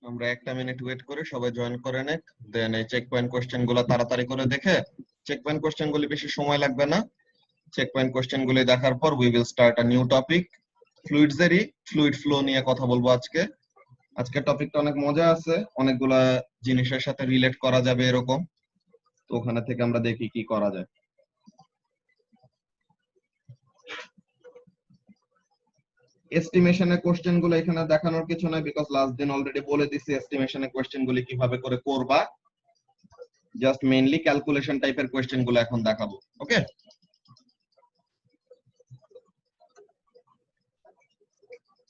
আমরা একটা minute wait করে সবাই জয়েন করে নেক, দেন এই চেক পয়েন্ট কোশ্চেন গুলো তাড়াতাড়ি করে দেখে, চেক পয়েন্ট কোশ্চেন গুলি বেশি সময় লাগবে না, চেক পয়েন্ট কোশ্চেন গুলি দেখার পর we will start a new topic. ফ্লুইডসেরই ফ্লুইড ফ্লো নিয়ে কথা বলবো আজকে। আজকের টপিকটা অনেক মজা আছে, অনেকগুলা জিনিসের সাথে রিলেট করা যাবে এরকম, তো ওখানে থেকে আমরা দেখি কি করা যায়। এস্টিমেশনের কোশ্চেন গুলো এখানে দেখানোর কিছু নাই, বিকজ লাস্ট দিন অলরেডি বলে দিছি এস্টিমেশনের কোশ্চেন গুলি কিভাবে করে করবা। জাস্ট মেইনলি ক্যালকুলেশন টাইপের কোশ্চেন গুলো এখন দেখাবো। ওকে,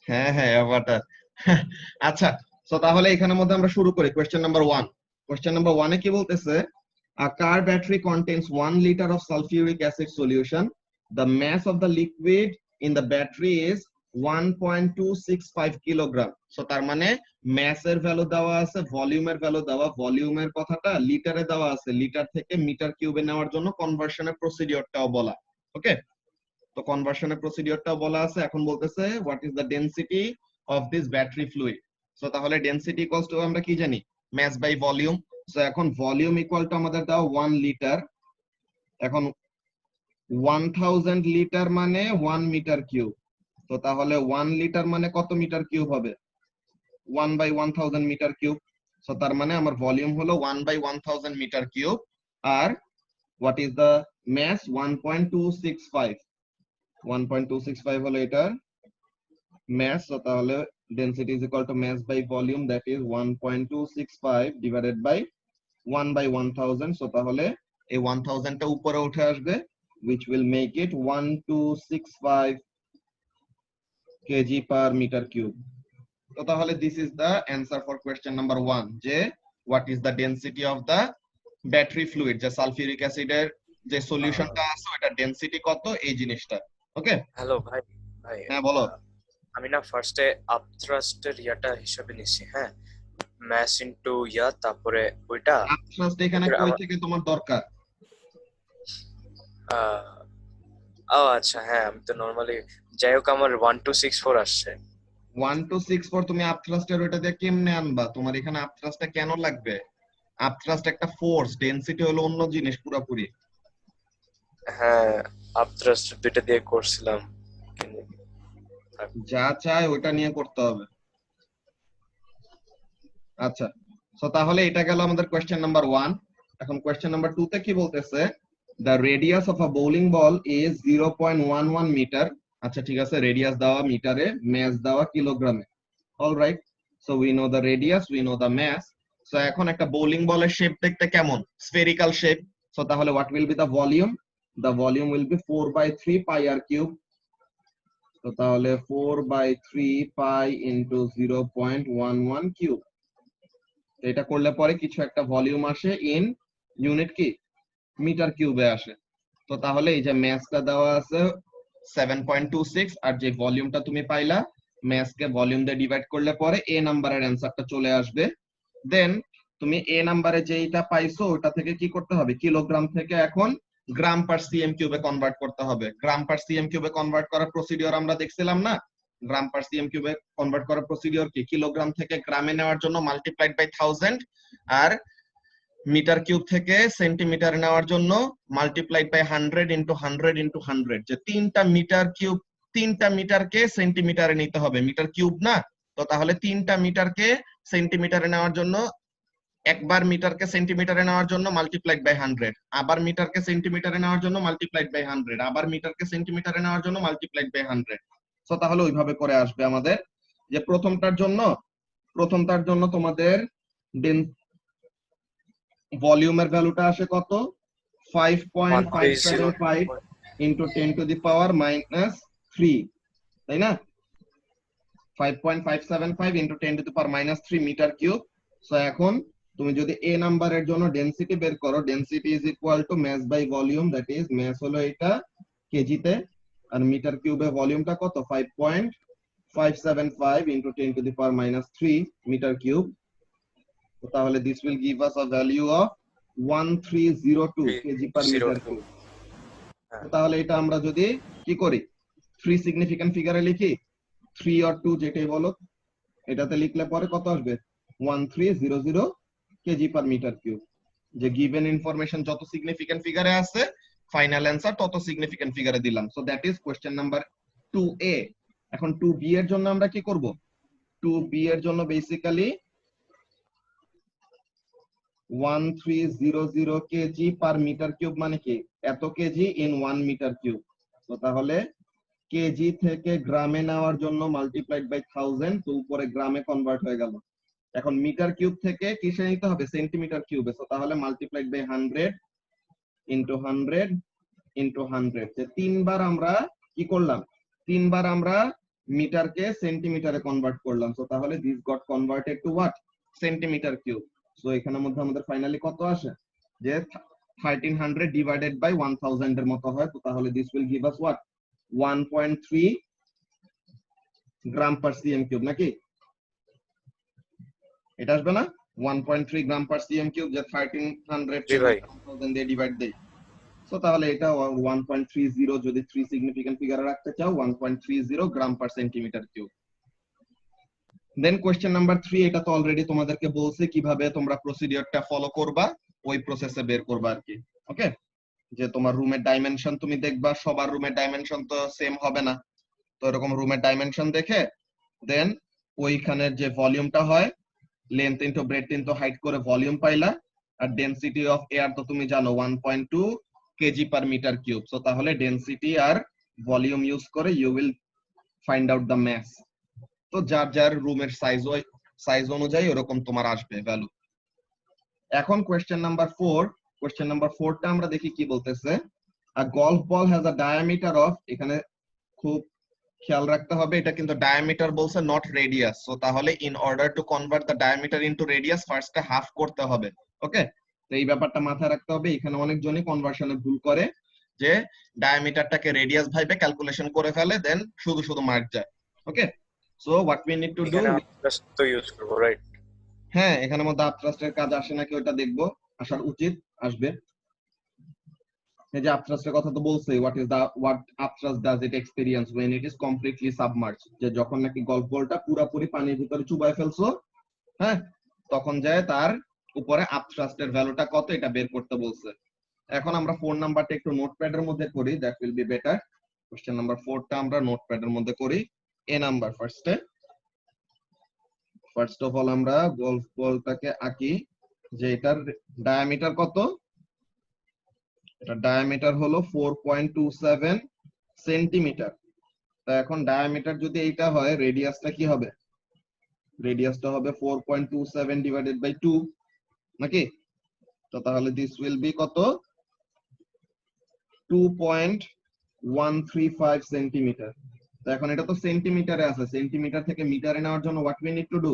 হ্যাঁ হ্যাঁ ব্যাপারটা আচ্ছা, তো তাহলে এখানের মধ্যে আমরা শুরু করি। কোশ্চেন নাম্বার 1, কোশ্চেন নাম্বার 1 এ কি বলতেছে, a car battery contains 1 liter of sulfuric acid solution. The mass of the liquid in the battery is 1.265 kilogram. So তার মানে ম্যাসের ভ্যালু দেওয়া আছে, ভলিউমের ভ্যালু দেওয়া, ভলিউমের কথাটা লিটারে দেওয়া আছে, লিটার থেকে মিটার কিউবে নেওয়ার জন্য কনভার্সনের প্রসিডিওরটাও বলা। ওকে, তো কনভার্সনের প্রসিডিওরটাও বলা আছে। এখন বলতেছে what is the density of this battery fluid. So তাহলে ডেনসিটি ইকুয়ালস টু আমরা কি জানি, মাস বাই ভলিউম। সো এখন ভলিউম ইকুয়াল টু আমাদের দাও 1 লিটার। এখন 1000 লিটার মানে 1 মিটার কিউব। তো তাহলে 1 লিটার মানে কত মিটার কিউব হবে, 1 বাই 1000 মিটার কিউব। সো তার মানে আমার ভলিউম হলো 1 বাই 1000 মিটার কিউব। আর হোয়াট ইজ দ্য মাস, 1.265। 1.265 হলো এটার mass, so তাহলে density is equal to mass by volume, that is 1.265 divided by 1 by 1000। so তাহলে এই 1000 টা উপরে উঠে আসবে, which will make it 1265 kg per meter cube। তো তাহলে this is the answer for question number 1, যে what is the density of the battery fluid, যে সালফিউরিক অ্যাসিডের যে সলিউশনটা আছে ওটা ডেনসিটি কত, এই জিনিসটা। ওকে, হ্যালো ভাই। ভাই হ্যাঁ বলো। আমি না ফার্স্টে আপথ্রাস্টের ইয়াটা হিসাবে নিছি, হ্যাঁ, ম্যাস ইনটু ইয়া, তারপরে ওইটা ফার্স্ট এখানে কই থেকে তোমার দরকার? ও আচ্ছা, হ্যাঁ, আমি তো নরমালি, যাই হোক আমার 1264 আসছে। 1264 তুমি আপথ্রাস্টের ওইটা দিয়ে কেমনে আনবা? তোমার এখানে আপথ্রাস্টটা কেন লাগবে? আপথ্রাস্ট একটা ফোর্স, ডেনসিটি হলো অন্য জিনিস পুরোপুরি। হ্যাঁ, আপথ্রাস্ট দুইটা দিয়ে করছিলাম, যা চায় ওইটা নিয়ে করতে হবে। আচ্ছা, সো তাহলে এটা গেল আমাদের কোশ্চেন নাম্বার 1। এখন কোশ্চেন নাম্বার 2 তে কি বলতেছে, the radius of a bowling ball is 0.11 metre. আচ্ছা ঠিক আছে, রেডিয়াস দেওয়া মিটারে, মাস দেওয়া কিলোগ্রামে। Alright, so we know the radius, we know the mass. So এখন একটা বোলিং বলের শেপ দেখতে কেমন, স্ফেরিক্যাল শেপ। সো তাহলে what will be the volume, the volume will be 4/3 pi r cube. তো তাহলে 4/3 পাই ইনটু 0.11 কিউব। এটা করলে পরে কিছু একটা ভলিউম আসে ইন ইউনিট কি, মিটার কিউবে আসে। তো তাহলে এই যে ম্যাসটা দেওয়া আছে 7.26, আর যে ভলিউমটা তুমি পাইলা, ম্যাসকে ভলিউম দিয়ে ডিভাইড করলে পরে এ নাম্বারের অ্যান্সারটা চলে আসবে। দেন তুমি এ নাম্বারে যেটা পাইছো ওটা থেকে কি করতে হবে, কিলোগ্রাম থেকে এখন গ্রাম পার সিএম কিউবে কনভার্ট করতে হবে। গ্রাম পার সিএম কিউবে কনভার্ট করার প্রসিডিওর আমরা দেখছিলাম না, গ্রাম পার সিএম কিউবে কনভার্ট করার প্রসিডিওর কি, কিলোগ্রাম থেকে গ্রামে নেওয়ার জন্য মাল্টিপ্লাইড বাই 1000, আর মিটার কিউব থেকে সেন্টিমিটার নেওয়ার জন্য মাল্টিপ্লাইড বাই 100 ইনটু 100 ইনটু 100। যে তিনটা মিটার কিউব, তিনটা মিটারকে সেন্টিমিটারে নিতে হবে, মিটার কিউব না। তো তাহলে তিনটা মিটারকে সেন্টিমিটারে নেওয়ার জন্য, একবার মিটারকে সেন্টিমিটারে নেওয়ার জন্য মাল্টিপ্লাইড বাই 100, আবার মিটারকে সেন্টিমিটারে নেওয়ার জন্য মাল্টিপ্লাইড বাই 100, আবার মিটারকে সেন্টিমিটারে নেওয়ার জন্য মাল্টিপ্লাইড বাই 100। তো তাহলে ওইভাবে করে আসবে আমাদের। যে প্রথমটার জন্য তোমাদের ভলিউমের ভ্যালুটা আসে কত, 5.575 into 10 to the power minus 3, তাই না? 5.575 into 10 to the power minus 3 metre cube. So এখন তুমি যদি এ নাম্বারের জন্য ডেনসিটি বের করো, density is equal to mass by volume, that is mass হলো এটা কেজিতে, আর মিটার কিউবে ভলিউমটা কত, 5.575 into 10 to the power minus 3 metre cube. তো তাহলে this will give us a value of 1302 KG per metre cube. তাহলে এটা আমরা যদি কি করি, 3 সিগনিফিক্যান্ট ফিগারে লিখি, 3 or 2 যেটাই বলো, এটাতে লিখলে পরে কত আসবে, 1300 কেজি পার মিটার কিউব। যে গিভেন ইনফরমেশন যত সিগনিফিক্যান্ট ফিগারে আছে, ফাইনাল অ্যান্সার তত সিগনিফিক্যান্ট ফিগারে দিলাম। So that is question number 2A। এখন 2B এর জন্য আমরা কি করব? 2B এর জন্য basically 1300 kg per metre cube মানে কি? এত কেজি ইন 1 মিটার কিউব। তো তাহলে কেজি থেকে গ্রামে নেওয়ার জন্য মাল্টিপ্লাইড বাই 1000, তো উপরে গ্রামে কনভার্ট হয়ে গেল। এখন মিটার কিউব থেকে কিসে নিতে হবে? সেন্টিমিটার কিউবে। তো তাহলে মাল্টিপ্লাইড বাই 100 ইনটু 100 ইনটু 100। যে তিনবার আমরা কি করলাম? তিনবার আমরা মিটারকে সেন্টিমিটারে কনভার্ট করলাম। তো তাহলে this goat converted to what? Centimetre cube. So এখানের মধ্যে আমাদের ফাইনালি কত আসে? যে 1300 ডিভাইডেড বাই 1000 এর মতো হয়। তো তাহলে this will give us what? 1.3 gram per CM cube, নাকি? এটা আসবে না? 1.3 গ্রাম পার সিএম কিউব, যে 1300 জি ভাই। 1000 দিয়ে ডিভাইড দেই। সো তাহলে এটা 1.30, যদি 3 সিগনিফিক্যান্ট ফিগারে রাখতে চাও 1.30 gram per centimetre cube. Then question number 3, এটা তো অলরেডি তোমাদেরকে বলছে কিভাবে তোমরা প্রসিডিওরটা ফলো করবা, ওই প্রসেসে বের করবা আর কি। ওকে, যে তোমার রুমের ডাইমেনশন তুমি দেখবা, সবার রুমের ডাইমেনশন তো সেম হবে না। তো এরকম রুমের ডাইমেনশন দেখে দেন ওইখানের যে ভলিউমটা হয়, length into breadth into height করে ভলিউম পাইলা। আর ডেনসিটি অফ এয়ার তো তুমি জানো 1.2 kg per metre cube. So তাহলে ডেনসিটি আর ভলিউম ইউজ করে you will find out the mass. তো যার যার রুমের সাইজ অনুযায়ী ওরকম তোমার আসবে ভ্যালু। এখন কোশ্চেন নাম্বার 4, কোশ্চেন নাম্বার 4টা আমরা দেখি কি বলতেছে। A golf ball has a diameter of, এখানে খুব খেয়াল রাখতে হবে, এটা কিন্তু ডায়ামিটার বলছে, নট রেডিয়াস। সো তাহলে in order to convert the diameter into radius ফার্স্টে হাফ করতে হবে। ওকে, তো এই ব্যাপারটা মাথায় রাখতে হবে। এখানে অনেকজনই কনভার্সনে ভুল করে, যে ডায়ামিটারটাকে রেডিয়াস ভাইবে ক্যালকুলেশন করে ফেলে, দেন শুধু শুধু মার্ক যায়। Okay, so what we need to do, এখানে আপস্ট্রাস্ট তো ইউজ করব, রাইট? হ্যাঁ এখানের মধ্যে আপথ্রাস্টের কাজ আসে নাকি ওটা দেখবো, আসার উচিত, আসবে। এই যে আপথ্রাস্টের কথা তো বলছে, what upthrust does it experience when it is completely submerged, যে যখন নাকি গলফ বলটা পুরোপুরি পানির ভিতরে চুবাই ফেলছো, হ্যাঁ, তখন যায় তার উপরে আপথ্রাস্টের ভ্যালুটা কত এটা বের করতে বলছে। এখন আমরা 4 নাম্বারটা একটু নোটপ্যাডের মধ্যে করি, that will be better. Question number 4টা আমরা নোটপ্যাডের মধ্যে করি। এ নাম্বার ফার্স্ট অফ অল আমরা গলফ বলটাকে আঁকি, যে এটার ডায়ামিটার কত? এটা ডায়ামিটার হলো 4.27 সেন্টিমিটার। তা এখন ডায়ামিটার যদি এইটা হয়, রেডিয়াসটা কি হবে? রেডিয়াসটা হবে 4.27 ডিভাইডেড বাই 2, নাকি? তো তাহলে দিস উইল বি কত? 2.135 সেন্টিমিটার। তো এখন এটা তো সেন্টিমিটারে আছে, সেন্টিমিটার থেকে মিটারে নেওয়ার জন্য what we need to do?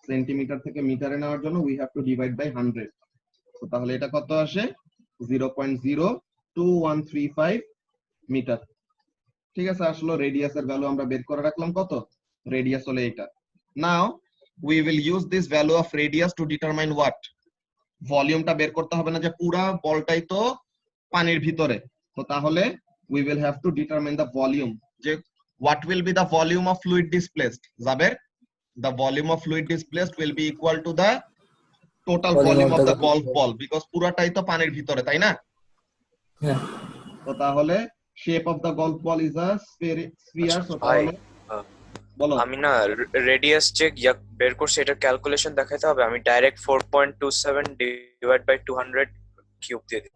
Centimetre থেকে মিটারে নেওয়ার জন্য we have to divide by 100। তো তাহলে এটা কত আসে? 0.02135 মিটার। ঠিক আছে, আসলে রেডিয়াসের ভ্যালু আমরা বের করে রাখলাম কত? রেডিয়াস হলো এটা। Now we will use this value of radius to determine what? ভলিউমটা বের করতে হবে না, যে পুরা বলটাই তো পানির ভিতরে। তো তাহলে we will have to determine the volume, যে what will be the volume of fluid displaced. Jaber, the volume of fluid displaced will be equal to the total volume of the golf ball, because পুরাটাই তো পানির ভিতরে, তাই না? হ্যাঁ। তো তাহলে shape of the golf ball is a sphere। so ভাই, তাহলে বলো। আমি না রেডিয়াস যে বের করছি এটা ক্যালকুলেশন দেখাইতে হবে, আমি ডাইরেক্ট 4.27 ডিভাইড বাই 200 কিউব দিয়ে দিই।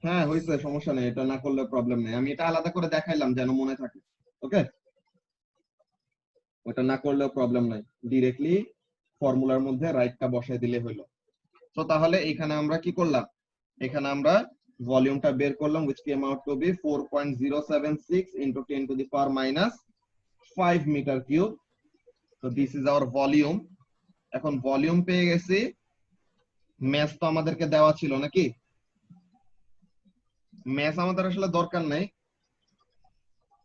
হ্যাঁ হইছে, সমস্যা নেই, এটা না করলে প্রবলেম নেই, আমি এটা আলাদা করে দেখাইলাম যেন মনে থাকে। ওকে, ওটা না করলেও প্রবলেম নাই, ডিরেক্টলি ফর্মুলার মধ্যে রাইটটা বসাই দিলে হইলো। তো তাহলে এখানে আমরা কি করলাম? এখানে আমরা ভলিউমটা বের করলাম, which came out to be 4.076 into 10 to the power minus 5 meter cube. So this is our volume. এখন ভলিউম পেয়ে গেছি, ম্যাস তো আমাদেরকে দেওয়া ছিল নাকি? ম্যাস আমাদের আসলে দরকার নাই।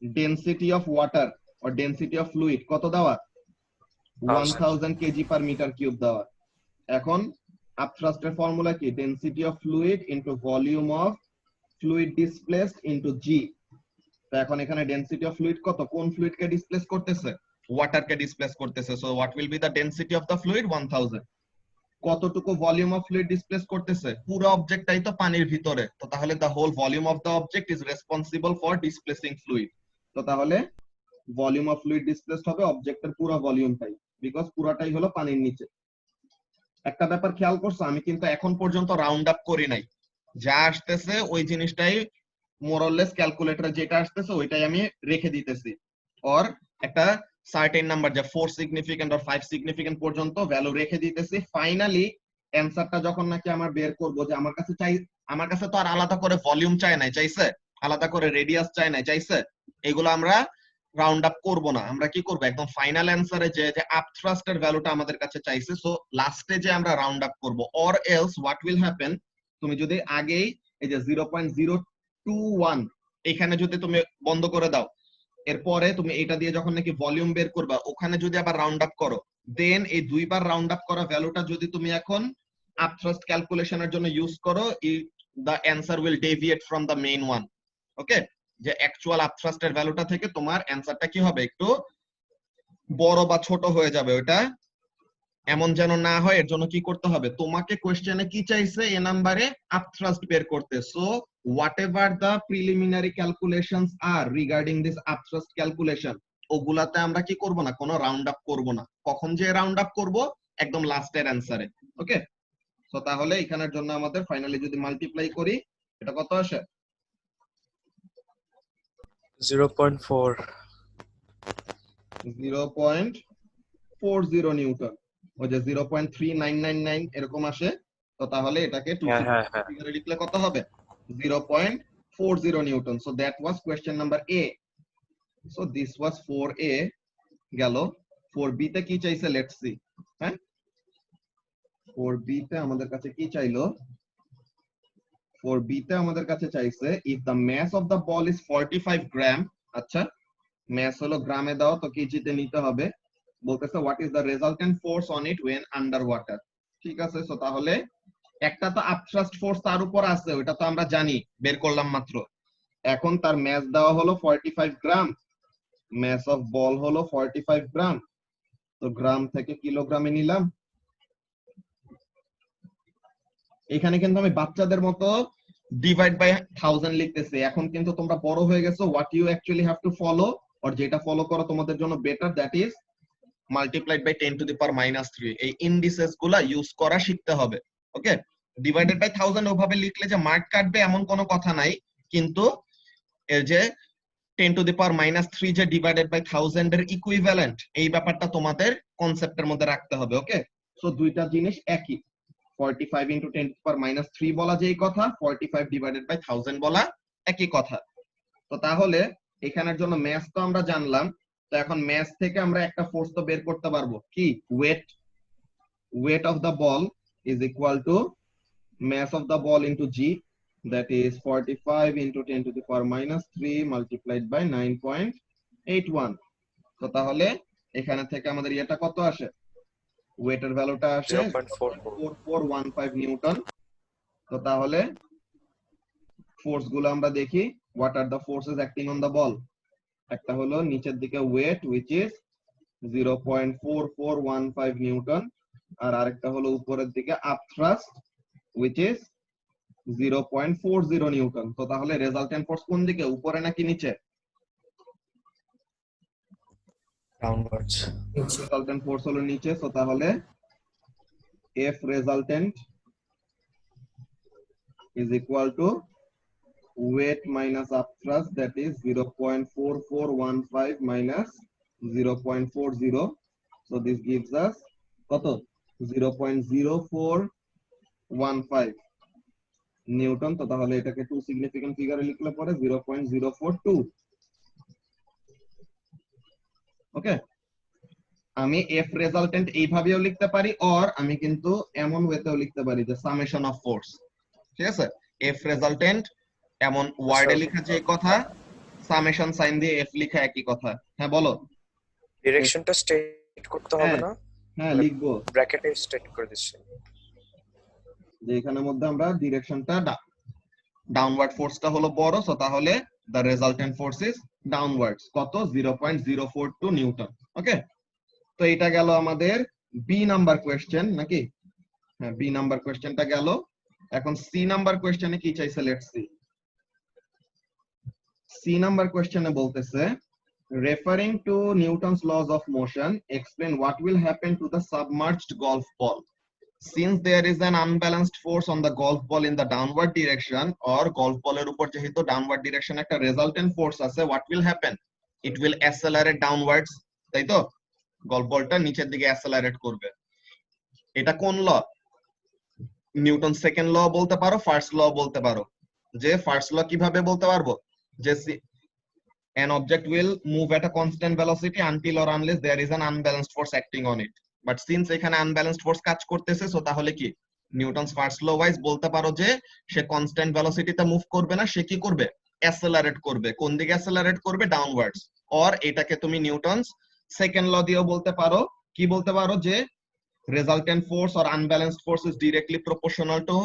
Density of water or density of fluid কত দেওয়া? 1000 কেজি পার মিটার কিউব দেওয়া। এখন আপথ্রাস্টের ফর্মুলা কি? Density of fluid into volume of fluid displaced into g. তো এখন এখানে ডেনসিটি অফ ফ্লুইড কত? কোন ফ্লুইডকে ডিসপ্লেস করতেছে? ওয়াটারকে ডিসপ্লেস করতেছে। So what will be the density of the fluid? 1000। কতটুকু ভলিউম অফ ফ্লুইড ডিসপ্লেস করতেছে? পুরো অবজেক্টটাই তো পানির ভিতরে, তো তাহলে the whole volume of the object is responsible for displacing fluid. তো তাহলে ভলিউম অফ ফ্লুইড ডিসপ্লেসড হবে অবজেক্টের পুরো ভলিউমটাই, বিকজ পুরাটাই হলো পানির নিচে। একটা ব্যাপার খেয়াল করছো, আমি কিন্তু এখন পর্যন্ত রাউন্ড আপ করি নাই, যা আসতেছে ওই জিনিসটাই মোরলেস ক্যালকুলেটরে যেটা আসতেছে ওইটাই আমি রেখে দিতেছি, অর একটা সার্টেন নাম্বার যা 4 সিগনিফিকেন্ট অর 5 সিগনিফিকেন্ট পর্যন্ত ভ্যালু রেখে দিতেছি। ফাইনালি অ্যানসারটা যখন নাকি আমার বের করব, যে আমার কাছে চাই, আমার কাছে তো আর আলাদা করে ভলিউম চাই নাই, চাইছে আলাদা করে রেডিয়াস চাই নাই, চাইছে এগুলো আমরা রাউন্ড আপ করব না। আমরা কি করব, একদম ফাইনাল অ্যানসারে যে যে আপথ্রাস্টের ভ্যালুটা আমাদের কাছে চাইছে, সো লাস্টে যে আমরা রাউন্ড আপ করব। Or else what will happen, তুমি যদি আগেই এই যে 0.021 এখানে যদি তুমি বন্ধ করে দাও, এরপরে তুমি এটা দিয়ে যখন নাকি ভলিউম বের করবা ওখানে যদি আবার রাউন্ড আপ করো, দেন এই দুইবার রাউন্ড আপ করা ভ্যালুটা যদি তুমি এখন আপথ্রাস্ট ক্যালকুলেশনের জন্য ইউজ করো, the answer will deviate from the main one. ওকে, যে অ্যাকচুয়াল আপথ্রাস্টের ভ্যালুটা থেকে তোমার অ্যানসারটা কি হবে, একটু বড় বা ছোট হয়ে যাবে। ওটা এমন যেন না হয়, এর জন্য কি করতে হবে, তোমাকে কোশ্চেনে কি চাইছে এ নাম্বারে আপথ্রাস্ট বের করতে। So whatever the preliminary calculations are regarding this upthrust calculation, ওগুলাতে আমরা কি করব না, কোনো রাউন্ড আপ করব না। কখন যে রাউন্ড আপ করব, একদম লাস্টের অ্যানসারে। ওকে, সো তাহলে এখানের জন্য আমাদের ফাইনালি যদি মাল্টিপ্লাই করি, এটা কত আসে? 0.4 0.40 নিউটন, ওই যে 0.3999 এরকম আসে। তো তাহলে এটাকে 2 হ্যাঁ হ্যাঁ ফিগারে লিখলে কত হবে, 0.40 Newton. So that was question number A. So this was 4A গেল। 4B তে কি চাইছে, লেটস সি। হ্যাঁ, 4B তে আমাদের কাছে কি চাইলো, 4B তে আমাদের কাছে চাইছে if the mass of the ball is 45 gram. আচ্ছা, মাস হলো গ্রামে দাও, তো কেজিতে নিতে হবে। বলতেছে what is the resultant force on it when under water. ঠিক আছে, সো তাহলে একটা তো আপথ্রাস্ট ফোর্স তার উপর আছে, ওটা তো আমরা জানি, বের করলাম মাত্র। এখন তার মাস দেওয়া হলো 45 গ্রাম, মাস অফ বল হলো 45 গ্রাম, তো গ্রাম থেকে কিলোগ্রামে নিলাম। এখানে কিন্তু আমি বাচ্চাদের মতো ডিভাইড বাই 1000 লিখতেছি। এখন কিন্তু তোমরা বড় হয়ে গেছো, what you actually have to follow, or যেটা ফলো করো তোমাদের জন্য better, that is multiplied by 10 to the power -3। এই ইন্ডিসেস গুলা ইউজ করা শিখতে হবে। ওকে, ডিভাইডেড বাই 1000 ওভাবে লিখলে যে মার্ক কাটবে এমন কোনো কথা নাই, কিন্তু এর যে 10 টু দি পাওয়ার -3 যে ডিভাইডেড বাই 1000 এর ইকুইভ্যালেন্ট, এই ব্যাপারটা তোমাদের কনসেপ্টের মধ্যে রাখতে হবে। ওকে, সো দুইটা জিনিস একই, 45 ইনটু 10 টু দি পাওয়ার -3 বলা যেই কথা, 45 ডিভাইডেড বাই 1000 বলা একই কথা। তো তাহলে এখানের জন্য ম্যাথ তো আমরা জানলাম, তো এখন ম্যাথ থেকে আমরা একটা ফোর্স তো বের করতে পারবো, কি, weight of the ball is equal two mass of the ball into g, that is 45 into 10 to the power -3 multiplied by 9.81। তো তাহলে এখানে থেকে আমাদের এটা কত আসে, ওয়েটের ভ্যালুটা আসে 0.4415 নিউটন। তো তাহলে ফোর্স গুলো আমরা দেখি, what are the forces acting on the ball. একটা হলো নিচের দিকে ওয়েট হুইচ ইজ 0.4415 নিউটন, আর আরেকটা হলো উপরের দিকে আপথ্রাস্ট which is 0.40 নিউটন। তো তাহলে রেজাল্টেন্ট ফোর্স কোন দিকে, উপরে নাকি নিচে? ডাউনওয়ার্ডস। রেজাল্টেন্ট ফোর্স হলো নিচে। তো তাহলে F resultant is equal to weight minus upthrust, that is 0.4415 minus 0.40, so this gives us কত, 0.0415 নিউটন। তো তাহলে এটাকে 2 সিগনিফিকেন্ট ফিগারে লিখলে পরে 0.042। ওকে, আমি এফ রেজাল্টেন্ট এইভাবেও লিখতে পারি, অর আমি কিন্তু এমন ওয়েতেও লিখতে পারি যে সামেশন অফ ফোর্স। ঠিক আছে, এফ রেজাল্টেন্ট এমন ওয়ার্ডে লেখা যে কথা, সামেশন সাইন দিয়ে এফ লেখা একই কথা। হ্যাঁ বলো, ডিরেকশনটা স্টেট করতে হবে না? হ্যাঁ লিখবো, ব্র্যাকেটে স্টেট করে দিচ্ছি যে এখানের মধ্যে আমরা ডিরেকশনটা ডাউনওয়ার্ড ফোর্সটা হলো বড়, সো তাহলে the resultant force is downwards, কত, 0.042 নিউটন। ওকে, তো এটা গেল আমাদের বি নাম্বার কোয়েশ্চেন নাকি। হ্যাঁ, বি নাম্বার কোশ্চেনটা গেল। এখন সি নাম্বার কোশ্চেনে কি চাইছে, লেটস সি। সি নাম্বার কোশ্চেনে বলতেছে, referring to Newton's laws of motion, explain what will happen to the submerged golf ball. Since there is an unbalanced force on the golf ball in the downward direction, or golf ball এর উপর যেহেতু downward direction একটা resultant force আছে, what will happen? It will accelerate downwards, তাই তো? golf বলটা নিচের দিকে accelerate করবে। এটা কোন ল? নিউটন সেকেন্ড ল বলতে পারো, ফার্স্ট ল বলতে পারো। যে ফার্স্ট ল কিভাবে বলতে পারবো? যে an object will move at a constant velocity until or unless there is an unbalanced force acting on it. But since এখানে unbalanced force কাজ করতেছে, সো তাহলে কি নিউটনস ফার্স্ট ল ওয়াইজ বলতে পারো যে সে কনস্ট্যান্ট ভেলোসিটিতে মুভ করবে না, সে কি করবে? অ্যাসেলারেট করবে। কোন দিকে অ্যাসেলারেট করবে? ডাউনওয়ার্ডস। অর এটাকে তুমি নিউটনস সেকেন্ড ল দিয়েও বলতে পারো। কি বলতে পারো? যে resultant force or unbalanced force is directly proportional to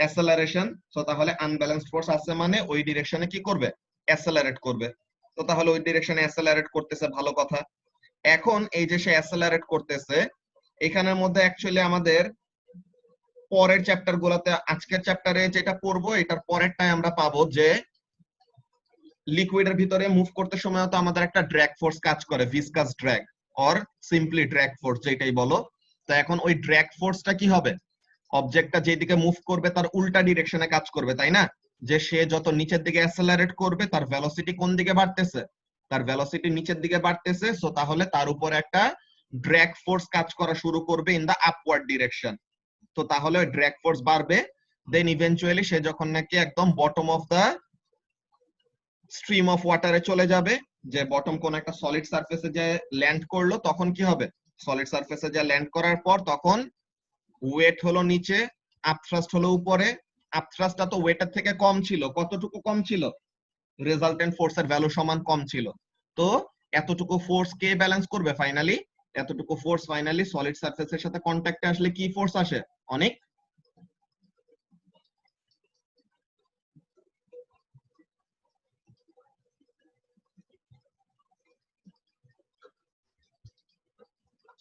acceleration. So তাহলে unbalanced force আছে মানে ওই ডিরেকশনে কি করবে? অ্যাসেলারেট করবে। তো তাহলে ওই ডিরেকশনে অ্যাসেলারেট করতেছে, ভালো কথা। এখন এই যে সে অ্যাসেলারেট করতেছে, এখানের মধ্যে অ্যাকচুয়ালি আমাদের পরের চ্যাপ্টার গুলোতে, আজকের চ্যাপ্টারে যেটা পড়বো এটার পরেরটাই আমরা পাবো যে লিকুইডের ভিতরে মুভ করতে সময় তো আমাদের একটা ড্র্যাগ ফোর্স কাজ করে, viscous drag or simply drag force যেটাই বলো। তো এখন ওই ড্র্যাগ ফোর্সটা কি হবে? অবজেক্টটা যেদিকে মুভ করবে তার উল্টা ডিরেকশনে কাজ করবে, তাই না? যে সে যত নিচের দিকে অ্যাসেলারেট করবে তার ভেলোসিটি কোন দিকে বাড়তেছে? তার ভেলোসিটি নিচের দিকে বাড়তেছে। সো তাহলে তার উপর একটা ড্র্যাগ ফোর্স কাজ করা শুরু করবে ইন দা আপওয়ার্ড ডিরেকশন। তো তাহলে ওই ড্র্যাগ ফোর্স বাড়বে, দেন ইভেন্চুয়ালি সে যখন নাকি একদম bottom of the stream of ওয়াটারে চলে যাবে, যে বটম কোন একটা সলিড সারফেসে যে ল্যান্ড করলো, তখন কি হবে? সলিড সারফেসে যে ল্যান্ড করার পর তখন ওয়েট হলো নিচে, আপথ্রাস্ট হলো উপরে। আপথ্রাস্টটা তো ওয়েটের থেকে কম ছিল, কতটুকু কম ছিল? রেজাল্টেন্ট ফোর্সের ভ্যালু সমান কম ছিল। তো এতটুকু ফোর্স কে ব্যালেন্স করবে ফাইনালি? এতটুকু ফোর্স ফাইনালি সলিড সারফেসের সাথে কন্ট্যাক্টে আসলে কি ফোর্স আসে? অনেক।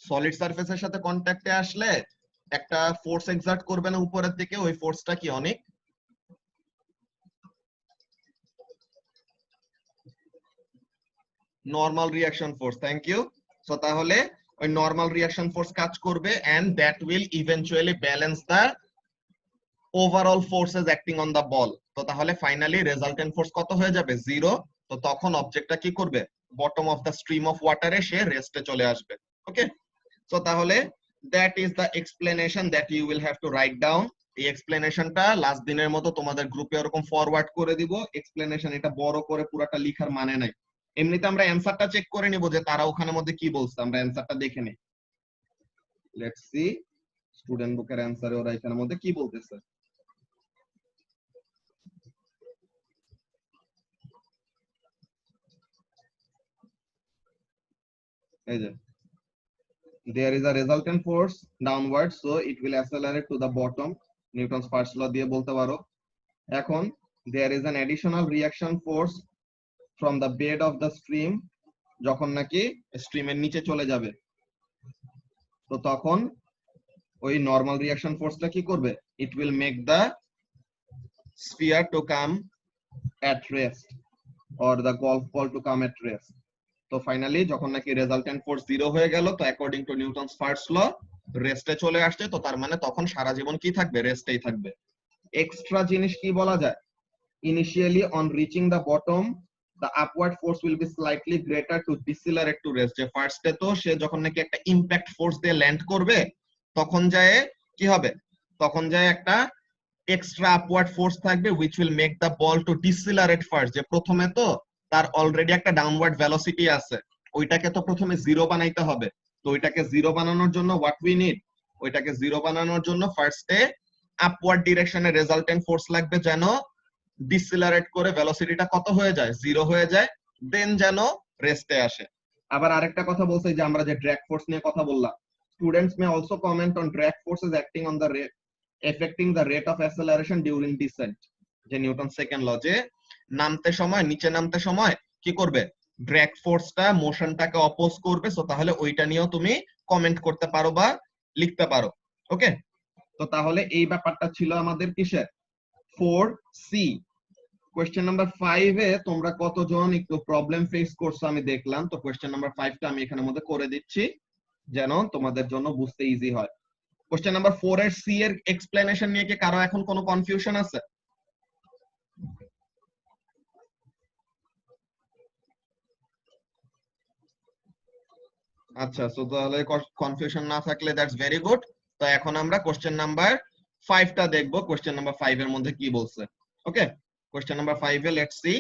সলিড সারফেসের সাথে কন্ট্যাক্টে আসলে একটা ফোর্স এক্সার্ট করবে না উপরের দিকে, ওই ফোর্সটা কি? অনেক। Normal reaction force. Thank you. So তাহলে ওই নরমাল রিঅ্যাকশন ফোর্স কাজ করবে and that will eventually balance the overall forces acting on the ball. তো তাহলে ফাইনালি রেজাল্টেন্ট ফোর্স কত হয়ে যাবে? জিরো। তো তখন অবজেক্টটা কি করবে? Bottom of the stream of ওয়াটারে সে রেস্টে চলে আসবে। ওকে, সো তাহলে that is the explanation that you will have to write down. এই এক্সপ্লেনেশনটা লাস্ট দিনের মতো তোমাদের গ্রুপে এরকম ফরওয়ার্ড করে দিব। এক্সপ্লেনেশন এটা বড় করে পুরাটা লিখার মানে নাই। এমনিতে আমরা অ্যানসারটা চেক করে নিব যে তারা ওখানে মধ্যে কি বলছে, আমরা অ্যানসারটা দেখে নেই। লেটস সি স্টুডেন্ট বুকের অ্যানসারে ওরা এখানের মধ্যে কি বলতেছে। এই যে there is a resultant force downward, so it will accelerate to the bottom. Newton's first law দিয়ে বলতে পারো। এখন there is an additional reaction force from the bed of the stream, যখন নাকি স্ট্রিমের নিচে চলে যাবে, তো তখন ওই নরমাল রিঅ্যাকশন ফোর্সটা কি করবে? it will make the sphere to come at rest or the golf ball to come at rest. তো ফাইনালি যখন নাকি রেজাল্টেন্ট ফোর্স জিরো হয়ে গেল, তো according to Newton's first law রেস্টে চলে আসছে। তো তার মানে তখন সারা জীবন কি থাকবে? রেস্টেই থাকবে। এক্সট্রা জিনিস কি বলা যায়? Initially on reaching the bottom the upward force will be slightly greater to decelerate to rest. যে ফার্স্টে তো সে যখন নাকি একটা ইমপ্যাক্ট ফোর্স দিয়ে ল্যান্ড করবে, তখন যায় কি হবে? তখন যায় একটা এক্সট্রা আপওয়ার্ড ফোর্স থাকবে which will make the ball to decelerate first. যে প্রথমে তো তার অলরেডি একটা ডাউনওয়ার্ড ভেলোসিটি আছে, ওইটাকে তো প্রথমে জিরো বানাইতে হবে। তো ওইটাকে জিরো বানানোর জন্য হোয়াট উই নিড? ওইটাকে জিরো বানানোর জন্য ফার্স্টে আপওয়ার্ড ডিরেকশনে রেজাল্টেন্ট ফোর্স লাগবে, যেন ডিসেলারেট করে ভেলোসিটিটা কত হয়ে যায়? জিরো হয়ে যায়, দেন যেন রেস্টে আসে। আবার আরেকটা কথা বলছে যে আমরা যে ড্র্যাগ ফোর্স নিয়ে কথা বললাম, students may also comment on drag forces acting on the affecting the rate of acceleration during descent. যে নিউটন সেকেন্ড ল, যে নামতে সময়, নিচে নামতে সময় কি করবে? ড্র্যাগ ফোর্সটা মোশনটাকে অপোজ করবে। সো তাহলে ওইটা নিয়েও তুমি কমেন্ট করতে পারো বা লিখতে পারো। ওকে, তো তাহলে এই ব্যাপারটা ছিল আমাদের কিসের 4C। কোয়েশ্চেন নাম্বার 5 এ তোমরা কতজন একটু প্রবলেম ফেস করছো আমি দেখলাম, তো কোয়েশ্চেন নাম্বার 5টা আমি এখানের মধ্যে করে দিচ্ছি যেন তোমাদের জন্য বুঝতে ইজি হয়। কোয়েশ্চেন নাম্বার 4 এর সি এর এক্সপ্লেনেশন নিয়ে কি কারো এখন কোনো কনফিউশন আছে? আচ্ছা, সো তাহলে কনফিউশন না থাকলে দ্যাটস ভেরি গুড। তো এখন আমরা কোশ্চেন নাম্বার 5টা দেখবো, কোশ্চেন নাম্বার 5 এর মধ্যে কি বলছে। ওকে, কোশ্চেন নাম্বার 5 এ let's see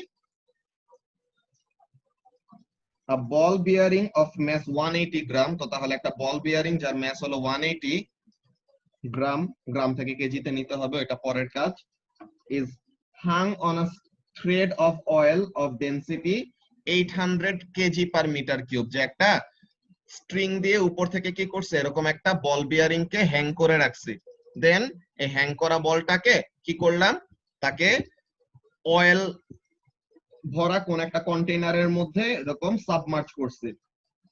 a ball bearing of mass 180 gram. তো তাহলে একটা বল বিয়ারিং যার মাস হলো 180 গ্রাম, গ্রাম থেকে কেজিতে নিতে হবে, এটা পরের কাজ, is hung on a thread of oil of density 800 kg per meter cube। যে একটা স্ট্রিং দিয়ে উপর থেকে কি করছে, এরকম একটা বল বিয়ারিং কে হ্যাং করে রাখছি। দেন এই হ্যাং করা বলটাকে কি করলাম, তাকে অয়েল ভরা কোন একটা কন্টেইনারের মধ্যে এরকম সাবমার্জ করছি।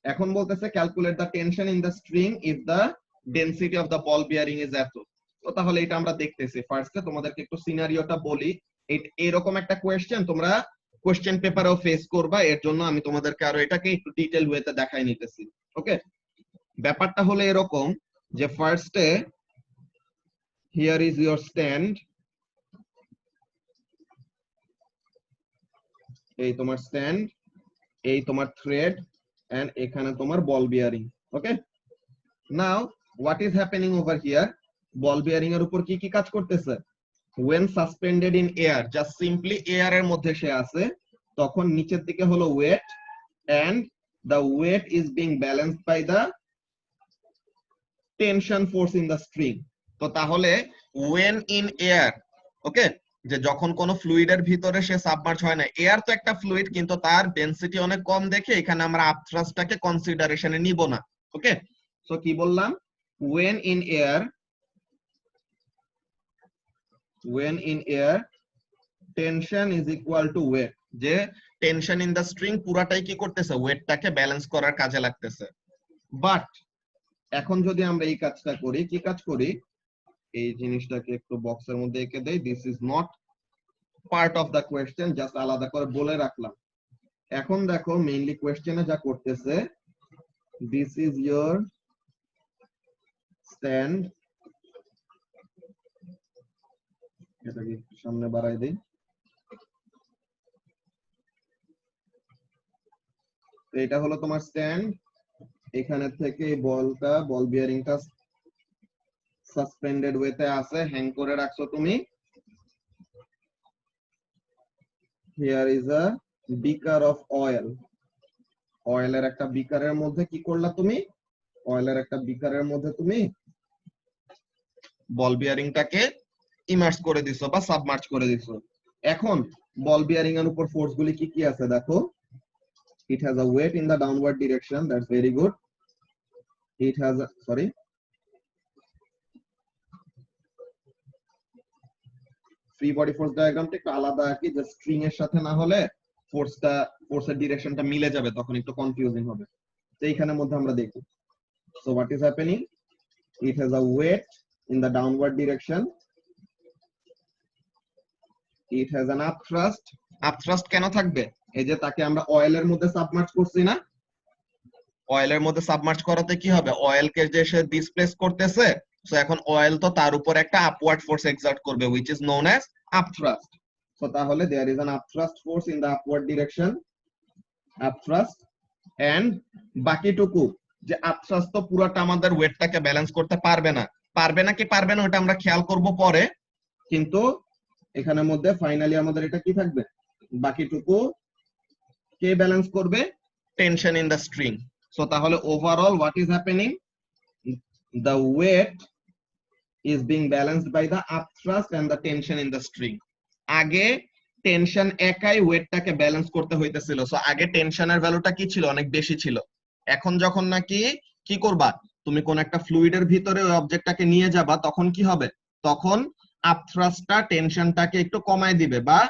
এখন বলতেছে calculate the tension in the string if the density of the ball bearing is এত। তো তাহলে এটা আমরা দেখতেছি। ফার্স্টে তোমাদেরকে একটু সিনারিওটা বলি। এরকম একটা কোয়েশ্চেন তোমরা কোয়েশ্চেন পেপারেও ফেস করবা, এর জন্য আমি তোমাদেরকে আরো এটাকে একটু ডিটেইল ওয়েতে দেখাই নিতেছি। ওকে, ব্যাপারটা হলো এরকম যে ফার্স্টে হিয়ার ইজ ইওর স্ট্যান্ড, এই তোমার স্ট্যান্ড, এই তোমার থ্রেড, এন্ড এখানে তোমার বল bearing. Okay, now what is happening over here, ball bearing এর উপর কি কি কাজ করতেছে, when suspended in air, just simply air এর মধ্যে সে আছে, তখন নিচের দিকে হলো weight and the weight is being balanced by the tension force in the string। তো তাহলে when in air, ওকে, যে যখন কোন ফ্লুইডের ভিতরে সে সাবমার্জ হয় না, এয়ার তো একটা ফ্লুইড কিন্তু তার ডেনসিটি অনেক কম দেখে এখানে আমরা আপথ্রাস্টটাকে কনসিডারেশনে নিব না। ওকে, সো কি বললাম, when in air, when in air tension is equal to weight, যে টেনশন ইন দা স্ট্রিং পুরাটাই কি করতেছে, ওয়েটটাকে ব্যালেন্স করার কাজে লাগতেছে। বাট এখন যদি আমরা এই কাজটা করি, কি কাজ করি, এই জিনিসটাকে একটু বক্সের মধ্যে এঁকে দেই, this is not part of the question, just আলাদা করে বলে রাখলাম। এখন দেখো মেইনলি কোয়েশ্চেনে যা করতেছে, দিস ইজ ইয়োর স্ট্যান্ড, এটাকে সামনে বাড়াই দেই, এটা হলো তোমার স্ট্যান্ড, এখানে থেকে বলটা, বল বিয়ারিংটা সাসপেন্ডেড ওয়েতে আছে, হ্যাং করে রাখছো তুমি। Here is a beaker of oil, অয়েলের একটা বিকারের মধ্যে কি করলা তুমি, অয়েলের একটা বিকারের মধ্যে তুমি বল বিয়ারিংটাকে ইমার্স করে দিছো বা সাবমার্জ করে দিছো। এখন বল বিয়ারিং এর উপর ফোর্স গুলি কি কি আছে দেখো, it has a weight in the downward direction, that's very good, it has a, sorry, free body force ডায়াগ্রামটা একটু আলাদা আর কি, যে স্ট্রিং এর সাথে না হলে ফোর্সের ডিরেকশনটা মিলে যাবে, তখন একটু কনফিউজিং হবে। তো এইখানের মধ্যে আমরা দেখি, so what is happening, it has a weight in the downward direction, it has an upthrust, upthrust কেন থাকবে, এই যে তাকে আমরা অয়েলের মধ্যে সাবমার্জ করছি না, অয়েলের মধ্যে সাবমার্জ করাতে কি হবে, অয়েলকে যে সে ডিসপ্লেস করতেছে, সো এখন অয়েল তো তার উপর একটা আপওয়ার্ড ফোর্স এক্সার্ট করবে which is known as upthrust। So তাহলে there is an upthrust force in the upward direction, upthrust, and বাকিটুকু যে আপথ্রাস্ট তো পুরোটা আমাদের ওয়েটটাকে ব্যালেন্স করতে পারবে না, পারবে না কি পারবে না ওটা আমরা খেয়াল করব পরে, কিন্তু এখানের মধ্যে ফাইনালি আমাদের এটা কি থাকবে, বাকিটুকু কে ব্যালেন্স করবে, tension in the string. So তাহলে overall what is happening, the weight is being balanced by the upthrust and the tension in the string। আগে টেনশন একাই ওয়েটটাকে ব্যালেন্স করতে হইতেছিল, সো আগে টেনশনের ভ্যালুটা কি ছিল, অনেক বেশি ছিল। এখন যখন নাকি কি করবা, তুমি কোন একটা ফ্লুইডের ভিতরে ওই অবজেক্টটাকে নিয়ে যাবা, তখন কি হবে, তখন আপথ্রাস্টটা টেনশনটাকে একটু কমায় দিবে, বা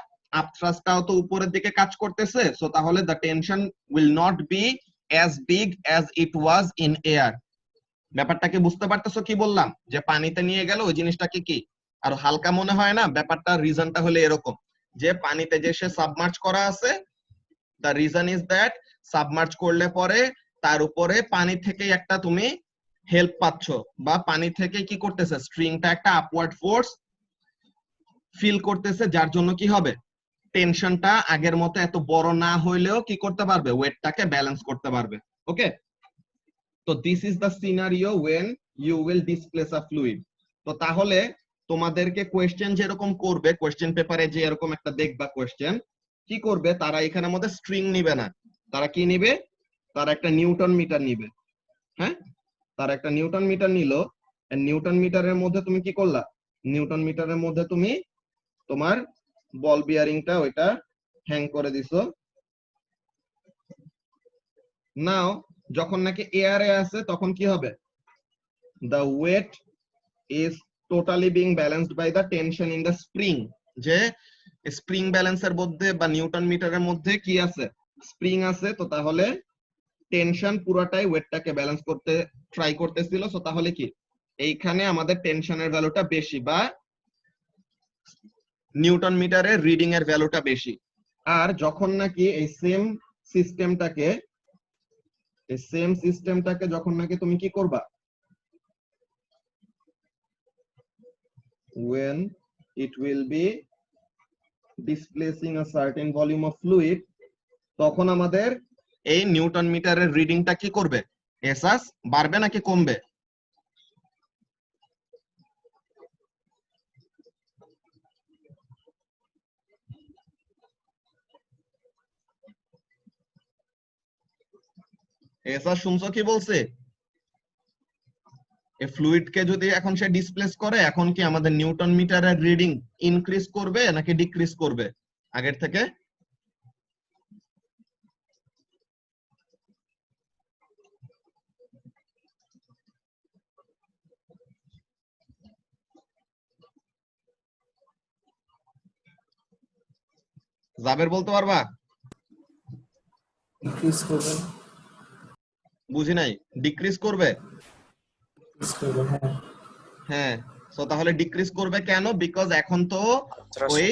আপথ্রাস্টটাও তো উপরের দিকে কাজ করতেছে, সো তাহলে the tension will not be as big as it was in air। ব্যাপারটাকে বুঝতে পারতেছো কি বললাম, যে পানিতে নিয়ে গেল ওই জিনিসটাকে কি আর হালকা মনে হয় না? ব্যাপারটা রিজনটা হলো এরকম, যে পানিতে যে সে সাবমার্জ করা আছে, the reason is that submerge করলে পরে তার উপরে পানি থেকে একটা তুমি হেল্প পাচ্ছ, বা পানি থেকে কি করতেছে, স্ট্রিংটা একটা আপওয়ার্ড ফোর্স ফিল করতেছে, যার জন্য কি হবে, টেনশনটা আগের মতো এত বড় না হইলেও কি করতে পারবে, ওয়েটটাকে ব্যালেন্স করতে পারবে। ওকে, তো this is the scenario when you will displace a fluid. তো তাহলে তোমাদেরকে কোয়েশ্চেন যেরকম করবে, কোয়েশ্চেন পেপারে যে এরকম একটা দেখবা কোয়েশ্চেন, কি করবে তারা এখানের মধ্যে স্ট্রিং নিবে না, তারা কি নিবে, তারা একটা নিউটন মিটার নিবে। হ্যাঁ, তারা একটা নিউটন মিটার নিল, নিউটন মিটারের মধ্যে তুমি কি করলা, নিউটন মিটারের মধ্যে তুমি তোমার বল বিয়ারিংটা ওইটা হ্যাং করে দিছো। নাও যখন নাকি এয়ারে আছে তখন কি হবে, the weight is totally being balanced by the tension in the spring, যে স্প্রিং ব্যালেন্সের মধ্যে বা নিউটন মিটারের মধ্যে কি আছে, স্প্রিং আছে। তো তাহলে টেনশন পুরোটাই ওয়েটটাকে ব্যালেন্স করতে ট্রাই করতেছিল। সো তাহলে কি এইখানে আমাদের টেনশনের ভ্যালুটা বেশি, বা নিউটন মিটারের রিডিং এর ভ্যালুটা বেশি। আর যখন নাকি এই সেম সিস্টেমটাকে যখন নাকি তুমি কি করবা, when it will be displacing a certain volume of fluid, তখন আমাদের এই নিউটন মিটারের রিডিংটা কি করবে, এসাস বাড়বে নাকি কমবে? এসাস শুনছো কি বলছে? এই ফ্লুইডকে যদি এখন সে ডিসপ্লেস করে, এখন কি আমাদের নিউটন মিটারের রিডিং ইনক্রিজ করবে নাকি ডিক্রিজ করবে আগের থেকে? জাবের বলতে পারবা? ডিক্রিজ করবে। বুঝি নাই, ডিক্রিজ করবে? ডিক্রিজ করবে, হ্যাঁ। হ্যাঁ, সো তাহলে ডিক্রিজ করবে কেন? বিকজ এখন তো Thrust. ওই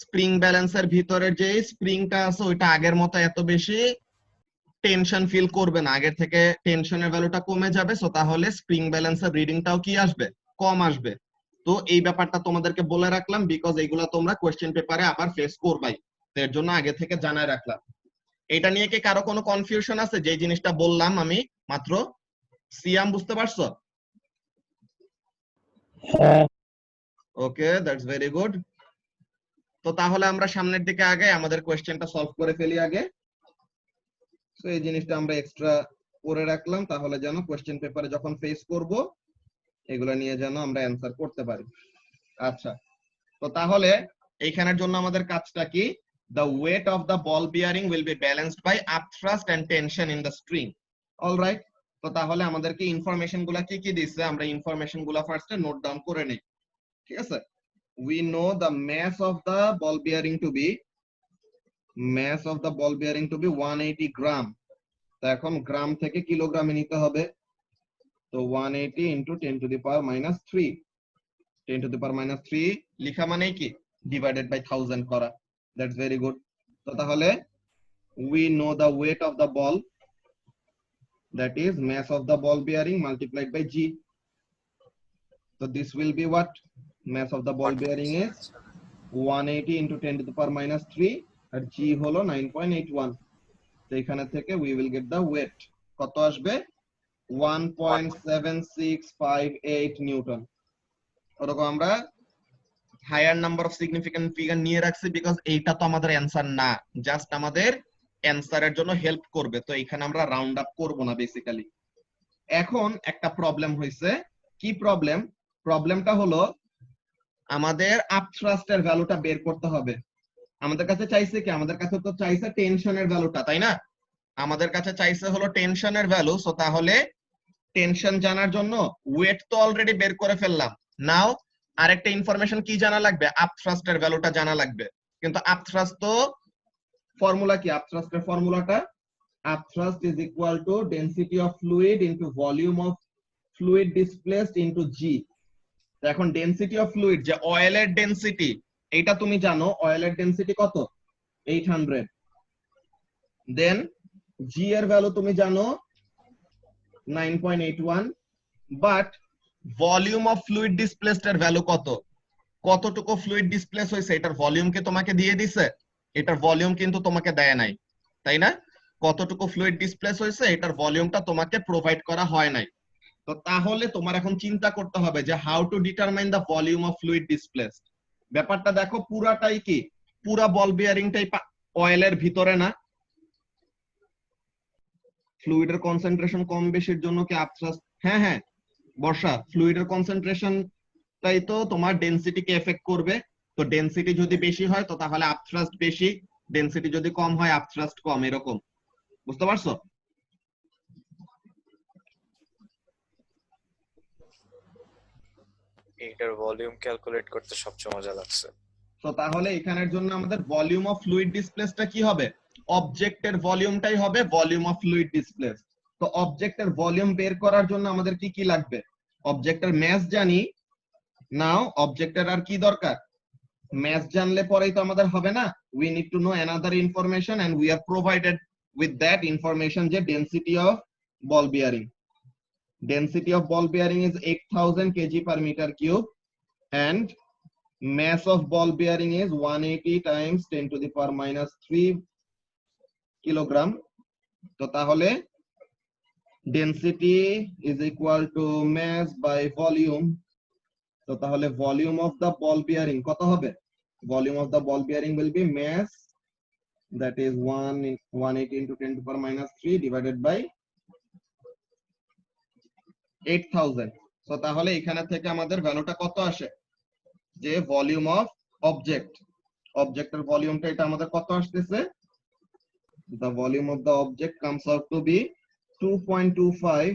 স্প্রিং ব্যালেন্সের ভিতরের যে স্প্রিংটা আছে ওইটা আগের মতো এত বেশি টেনশন ফিল করবে না, আগের থেকে টেনশনের ভ্যালুটা কমে যাবে। সো তাহলে স্প্রিং ব্যালেন্সের রিডিংটাও কি আসবে, কম আসবে। তো এই ব্যাপারটা তোমাদেরকে বলে রাখলাম, বিকজ এইগুলা তোমরা কোয়েশ্চেন পেপারে আবার ফেস করবাই, তো এর জন্য আগে থেকে জানায় রাখলাম। এটা নিয়ে কি কারো কোনো কনফিউশন আছে? যে জিনিসটা বললাম আমি মাত্র, সিয়াম বুঝতে পারছো? ওকে, দ্যাটস ভেরি গুড। তো তাহলে আমরা সামনের দিকে আগে আমাদের কোয়েশ্চেনটা সলভ করে ফেলি আগে। তো এই জিনিসটা আমরা এক্সট্রা করে রাখলাম, তাহলে যেন কোয়েশ্চেন পেপারে যখন ফেস করব এগুলা নিয়ে যেন আমরা অ্যান্সার করতে পারি। আচ্ছা, তো তাহলে এইখানের জন্য আমাদের কাজটা কি, the weight of the ball bearing will be balanced by upthrust and tension in the string. Alright, তো তাহলে আমাদেরকে ইনফরমেশন গুলা কি কি দিচ্ছে, আমরা ইনফরমেশন গুলা ফার্স্টে নোট ডাউন করে নেই। ঠিক আছে, we know the mass of the ball bearing to be 180 gram. তো এখন গ্রাম থেকে কিলোগ্রামে নিতে হবে, তো 180 into 10 to the power minus 3, 10 to the power minus 3 লিখা মানে কি, ডিভাইডেড বাই 1000 করা। That's very good. তো তাহলে we know the weight of the ball, that is mass of the ball bearing multiplied by g. So this will be what, mass of the ball bearing is 180 into 10 to the power minus 3 R g হলো 9.81। তো এখানে থেকে we will get the weight, কত আসবে, 1.7658 newton. ওরকম আমরা higher number of significant figure নিয়ে রাখছি, বিকজ এইটা তো আমাদের অ্যান্সার না, জাস্ট আমাদের অ্যান্সারের জন্য হেল্প করবে। তো এখানে আমরা রাউন্ড আপ করব না বেসিক্যালি। এখন একটা প্রবলেম হয়েছে, কি প্রবলেম? প্রবলেমটা হলো আমাদের আপথ্রাস্টের ভ্যালুটা বের করতে হবে। আমাদের কাছে চাইছে কি, আমাদের কাছে তো চাইছে টেনশনের ভ্যালুটা, তাই না? আমাদের কাছে চাইছে হলো টেনশনের ভ্যালু। সো তাহলে টেনশন জানার জন্য ওয়েট তো অলরেডি বের করে ফেললাম। নাও আরেকটা ইনফরমেশন কি জানা লাগবে, আপথ্রাস্টের ভ্যালুটা জানা লাগবে। কিন্তু আপথ্রাস্ট তো ফর্মুলা কি, আপথ্রাস্টের ফর্মুলাটা, upthrust is equal to density of fluid into volume of fluid displaced into g. এখন ডেনসিটি অফ ফ্লুইড, যে অয়েলের ডেনসিটি, এটা তুমি জানো অয়েলের ডেনসিটি কত, 800। দেন জি এর ভ্যালু তুমি জানো 9.81, but volume of fluid displaced এর ভ্যালু কত, কতটুকু ফ্লুইড ডিসপ্লেস হয়েছে এটার ভলিউম কে তোমাকে দিয়ে দিছে, এটার ভলিউম কিন্তু তোমাকে দেয় নাই, তাই না? কতটুকু ফ্লুইড ডিসপ্লেস হয়েছে এটার ভলিউমটা তোমাকে প্রোভাইড করা হয় নাই। তো তাহলে তোমার এখন চিন্তা করতে হবে যে how to determine the volume of fluid displaced. ব্যাপারটা দেখো, পুরাটাই কি, পুরা বল বিয়ারিংটাই অয়েলের ভিতরে না? ফ্লুইডের কনসেন্ট্রেশন কম বেশির জন্য কি আপথ্রাস্ট, হ্যাঁ হ্যাঁ বর্ষা, ফ্লুইডের কনসেন্ট্রেশনটাই তো তোমার ডেনসিটিকে এফেক্ট করবে। তো ডেনসিটি যদি বেশি হয় তো তাহলে আপথ্রাস্ট বেশি, ডেনসিটি যদি কম হয় আপথ্রাস্ট কম, এরকম। বুঝতে পারছো? এইটার ভলিউম ক্যালকুলেট করতে সবচেয়ে মজা লাগছে। তো তাহলে এখানের জন্য আমাদের ভলিউম অফ ফ্লুইড ডিসপ্লেসটা কি হবে, অবজেক্টের ভলিউমটাই হবে ভলিউম অফ ফ্লুইড ডিসপ্লেস। তো অবজেক্টের ভলিউম বের করার জন্য আমাদের কি কি লাগবে, অবজেক্টের ম্যাস জানি, নাও অবজেক্টের আর কি দরকার, ম্যাস জানলে পরেই তো আমাদের হবে না, we need to know another information and we are provided with that information, যে density of ball bearing. Density of ball bearing is 8000 kg per meter cube and mass of ball bearing is 180 times 10 to the power minus 3 kilogram. তো তাহলে density is equal to mass by volume. তো তাহলে volume of the ball bearing কত হবে, volume of the ball bearing will be mass, that is 180 into 10 to the power minus 3 divided by 8000। তো তাহলে এখানে থেকে আমাদের ভ্যালুটা কত আসে, যে ভলিউম অফ অবজেক্ট, অবজেক্টের ভলিউমটা এটা আমাদের কত আসতেছে, the volume of the object comes out to be 2.25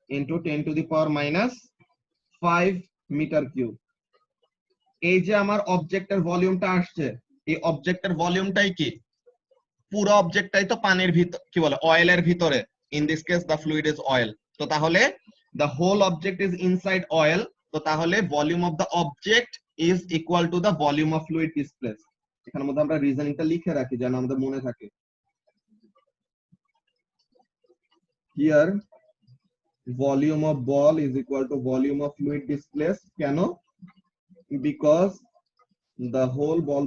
into 10 to the power minus 5 meter cube। এই যে আমার অবজেক্টের ভলিউমটা আসছে, এই অবজেক্টের ভলিউমটাই কি, পুরো অবজেক্টটাই তো পানির ভিতর, কি বলে, অয়েলের ভিতরে, in this case the fluid is oil. তো তাহলে the whole object is inside oil, তো তাহলে volume of the object is equal to the volume of fluid displaced। এখানের মধ্যে আমরা রিজনিংটা লিখে রাখি যেন আমাদের মনে থাকে। Here volume of ball is equal to volume of fluid displaced, কেন, because the whole ball